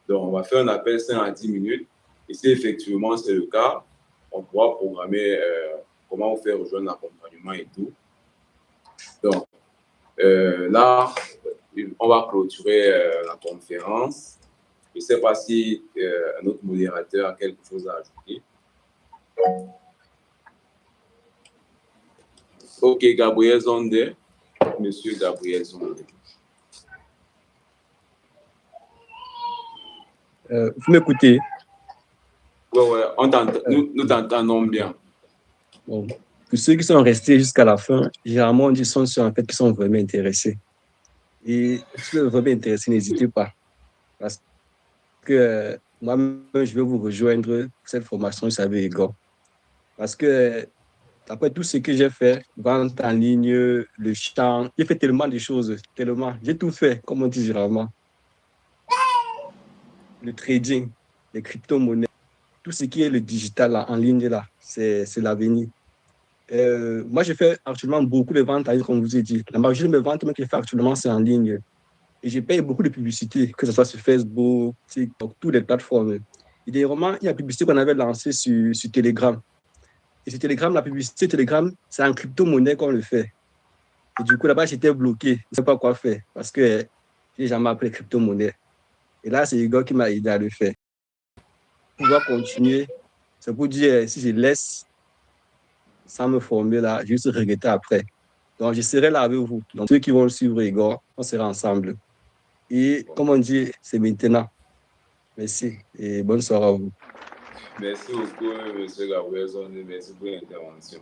Donc, on va faire un appel 5 à 10 minutes. Et si effectivement c'est le cas, on pourra programmer comment vous faire rejoindre l'accompagnement et tout. Donc, là, on va clôturer la conférence. Je ne sais pas si un autre modérateur a quelque chose à ajouter. Ok, Gabriel Zonde. Monsieur Gabriel Zonde. Vous m'écoutez? Oui, nous t'entendons bien. Bon. Pour ceux qui sont restés jusqu'à la fin, généralement, on dit sont ceux en fait, qui sont vraiment intéressés. Et si vous êtes vraiment intéressé, n'hésitez pas. Parce que moi-même, je vais vous rejoindre pour cette formation, vous savez, Igor. Parce que après tout ce que j'ai fait, vente en ligne, le chant, j'ai fait tellement de choses, tellement. J'ai tout fait, comme on dit généralement. Le trading, les crypto-monnaies, tout ce qui est le digital là, en ligne, là, c'est l'avenir. Moi, je fais actuellement beaucoup de ventes en ligne, comme je vous ai dit. La majorité de mes ventes que je fais actuellement, c'est en ligne. Et je paye beaucoup de publicité, que ce soit sur Facebook, TikTok, toutes les plateformes. Et dernièrement, il y a une publicité qu'on avait lancée sur Telegram. Et sur Telegram, la publicité Telegram, c'est en crypto-monnaie qu'on le fait. Et du coup, là-bas, j'étais bloqué. Je ne sais pas quoi faire parce que j'ai jamais appris crypto-monnaie. Et là, c'est Igor qui m'a aidé à le faire. Pour pouvoir continuer, c'est pour dire, si je laisse sans me former là, je vais juste regretter après. Donc, je serai là avec vous. Donc, ceux qui vont le suivre, Igor, on sera ensemble. Et comme on dit, c'est maintenant. Merci et bonne soirée à vous. Merci beaucoup, M. Gabriel Zonde. Merci pour l'intervention.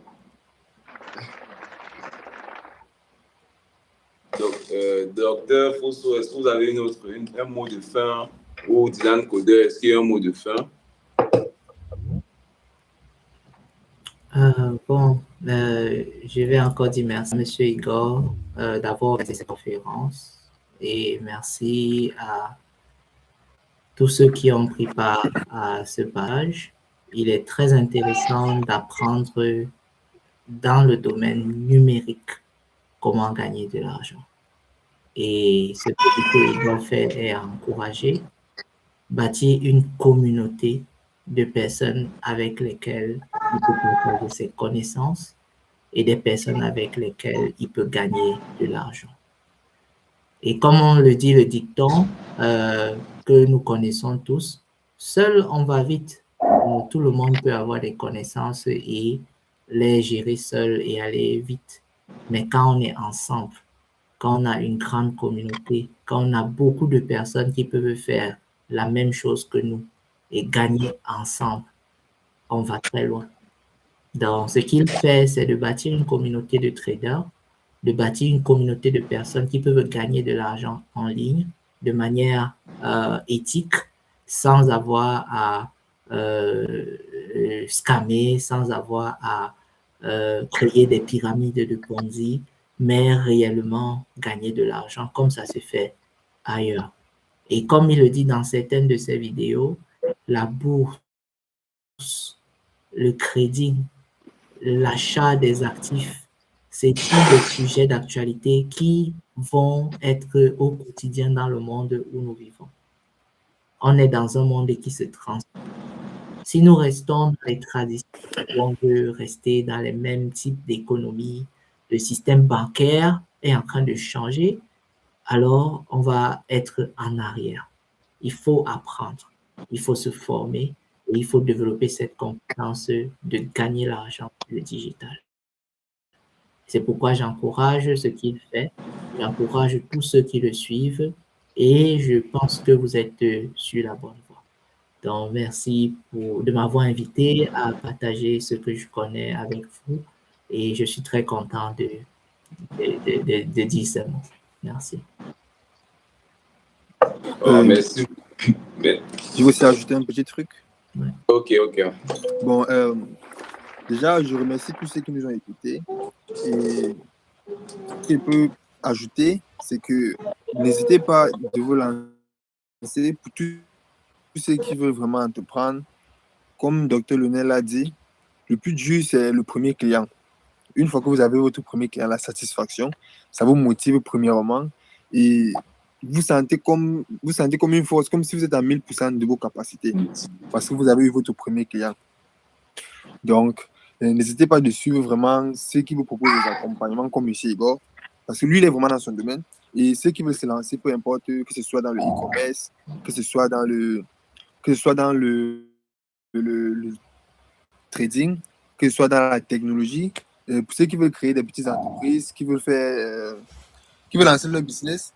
Donc, docteur Fosso, est-ce que vous avez un mot de fin? Ou Dylan Coder, est-ce qu'il y a un mot de fin? Je vais encore dire merci à M. Igor d'avoir fait cette conférence et merci à tous ceux qui ont pris part à ce page. Il est très intéressant d'apprendre dans le domaine numérique comment gagner de l'argent. Et ce que Igor fait est encourager, bâtir une communauté de personnes avec lesquelles il peut partager ses connaissances et des personnes avec lesquelles il peut gagner de l'argent. Et comme on le dit, le dicton que nous connaissons tous, seul on va vite. Tout le monde peut avoir des connaissances et les gérer seul et aller vite. Mais quand on est ensemble, quand on a une grande communauté, quand on a beaucoup de personnes qui peuvent faire la même chose que nous et gagner ensemble, on va très loin. Donc, ce qu'il fait, c'est de bâtir une communauté de traders, de bâtir une communauté de personnes qui peuvent gagner de l'argent en ligne de manière éthique, sans avoir à scammer, sans avoir à créer des pyramides de Ponzi, mais réellement gagner de l'argent comme ça se fait ailleurs. Et comme il le dit dans certaines de ses vidéos, la bourse, le crédit, l'achat des actifs c'est tous des sujets d'actualité qui vont être au quotidien dans le monde où nous vivons. On est dans un monde qui se transforme. Si nous restons dans les traditions, où on veut rester dans les mêmes types d'économies, le système bancaire est en train de changer, alors on va être en arrière. Il faut apprendre, il faut se former et il faut développer cette compétence de gagner l'argent sur le digital. C'est pourquoi j'encourage ce qu'il fait, j'encourage tous ceux qui le suivent et je pense que vous êtes sur la bonne voie. Donc, merci de m'avoir invité à partager ce que je connais avec vous et je suis très content de dire ce mot. Merci. Merci. Je veux aussi ajouter un petit truc. Ouais. Ok. Bon, déjà, je remercie tous ceux qui nous ont écoutés. Et ce que je peux ajouter, c'est que n'hésitez pas de vous lancer pour tous ceux qui veulent vraiment entreprendre. Comme Dr. Lionel l'a dit, le plus dur, c'est le premier client. Une fois que vous avez votre premier client, la satisfaction, ça vous motive premièrement et vous sentez comme une force, comme si vous êtes à 1000% de vos capacités parce que vous avez eu votre premier client. Donc, n'hésitez pas de suivre vraiment ceux qui vous proposent des accompagnements comme M. Igor, parce que lui, il est vraiment dans son domaine. Et ceux qui veulent se lancer, peu importe, que ce soit dans le e-commerce, que ce soit dans le trading, que ce soit dans la technologie, pour ceux qui veulent créer des petites entreprises, qui veulent lancer leur business,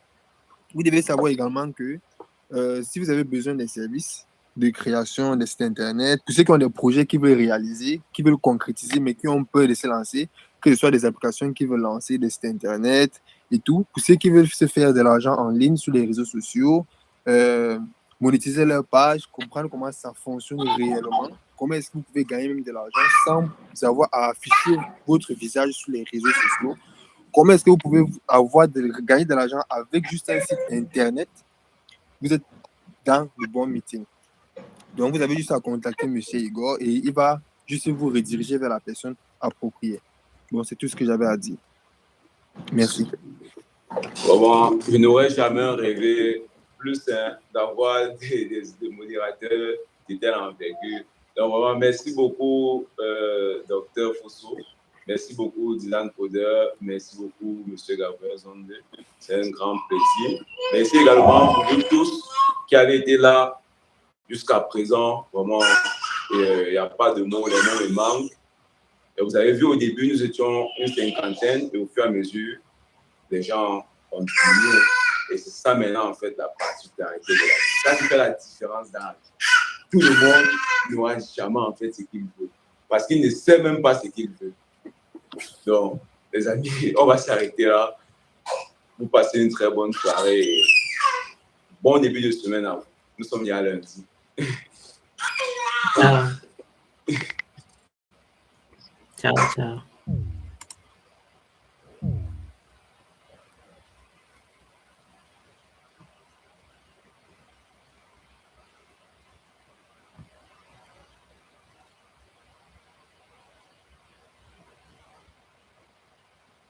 vous devez savoir également que si vous avez besoin des services de création de sites internet, pour ceux qui ont des projets qu'ils veulent réaliser, qui veulent concrétiser, mais qui ont peur de se lancer, que ce soit des applications qui veulent lancer, des sites internet et tout, pour ceux qui veulent se faire de l'argent en ligne sur les réseaux sociaux, monétiser leur page, comprendre comment ça fonctionne réellement, comment est-ce que vous pouvez gagner même de l'argent sans avoir à afficher votre visage sur les réseaux sociaux, comment est-ce que vous pouvez gagner de l'argent avec juste un site internet, vous êtes dans le bon meeting. Donc, vous avez juste à contacter M. Igor et il va juste vous rediriger vers la personne appropriée. Bon, c'est tout ce que j'avais à dire. Merci. Vraiment, je n'aurais jamais rêvé plus d'avoir des modérateurs de telle envergure. Donc, vraiment, merci beaucoup, Dr. Fosso. Merci beaucoup, Dylan Poder. Merci beaucoup, M. Gabriel Zonde. C'est un grand plaisir. Merci également pour vous tous qui avez été là jusqu'à présent. Vraiment, il n'y a pas de mots, les mots me manquent. Et vous avez vu au début, nous étions une cinquantaine et au fur et à mesure, les gens continuent. Et c'est ça maintenant, en fait, la particularité de la vie. C'est ça qui fait la différence d'âge. Tout le monde n'aura jamais, en fait, ce qu'il veut. Parce qu'il ne sait même pas ce qu'il veut. Donc, les amis, on va s'arrêter là. Vous passez une très bonne soirée. Bon début de semaine à vous. Nous sommes déjà lundi. Ciao. Ciao, ciao.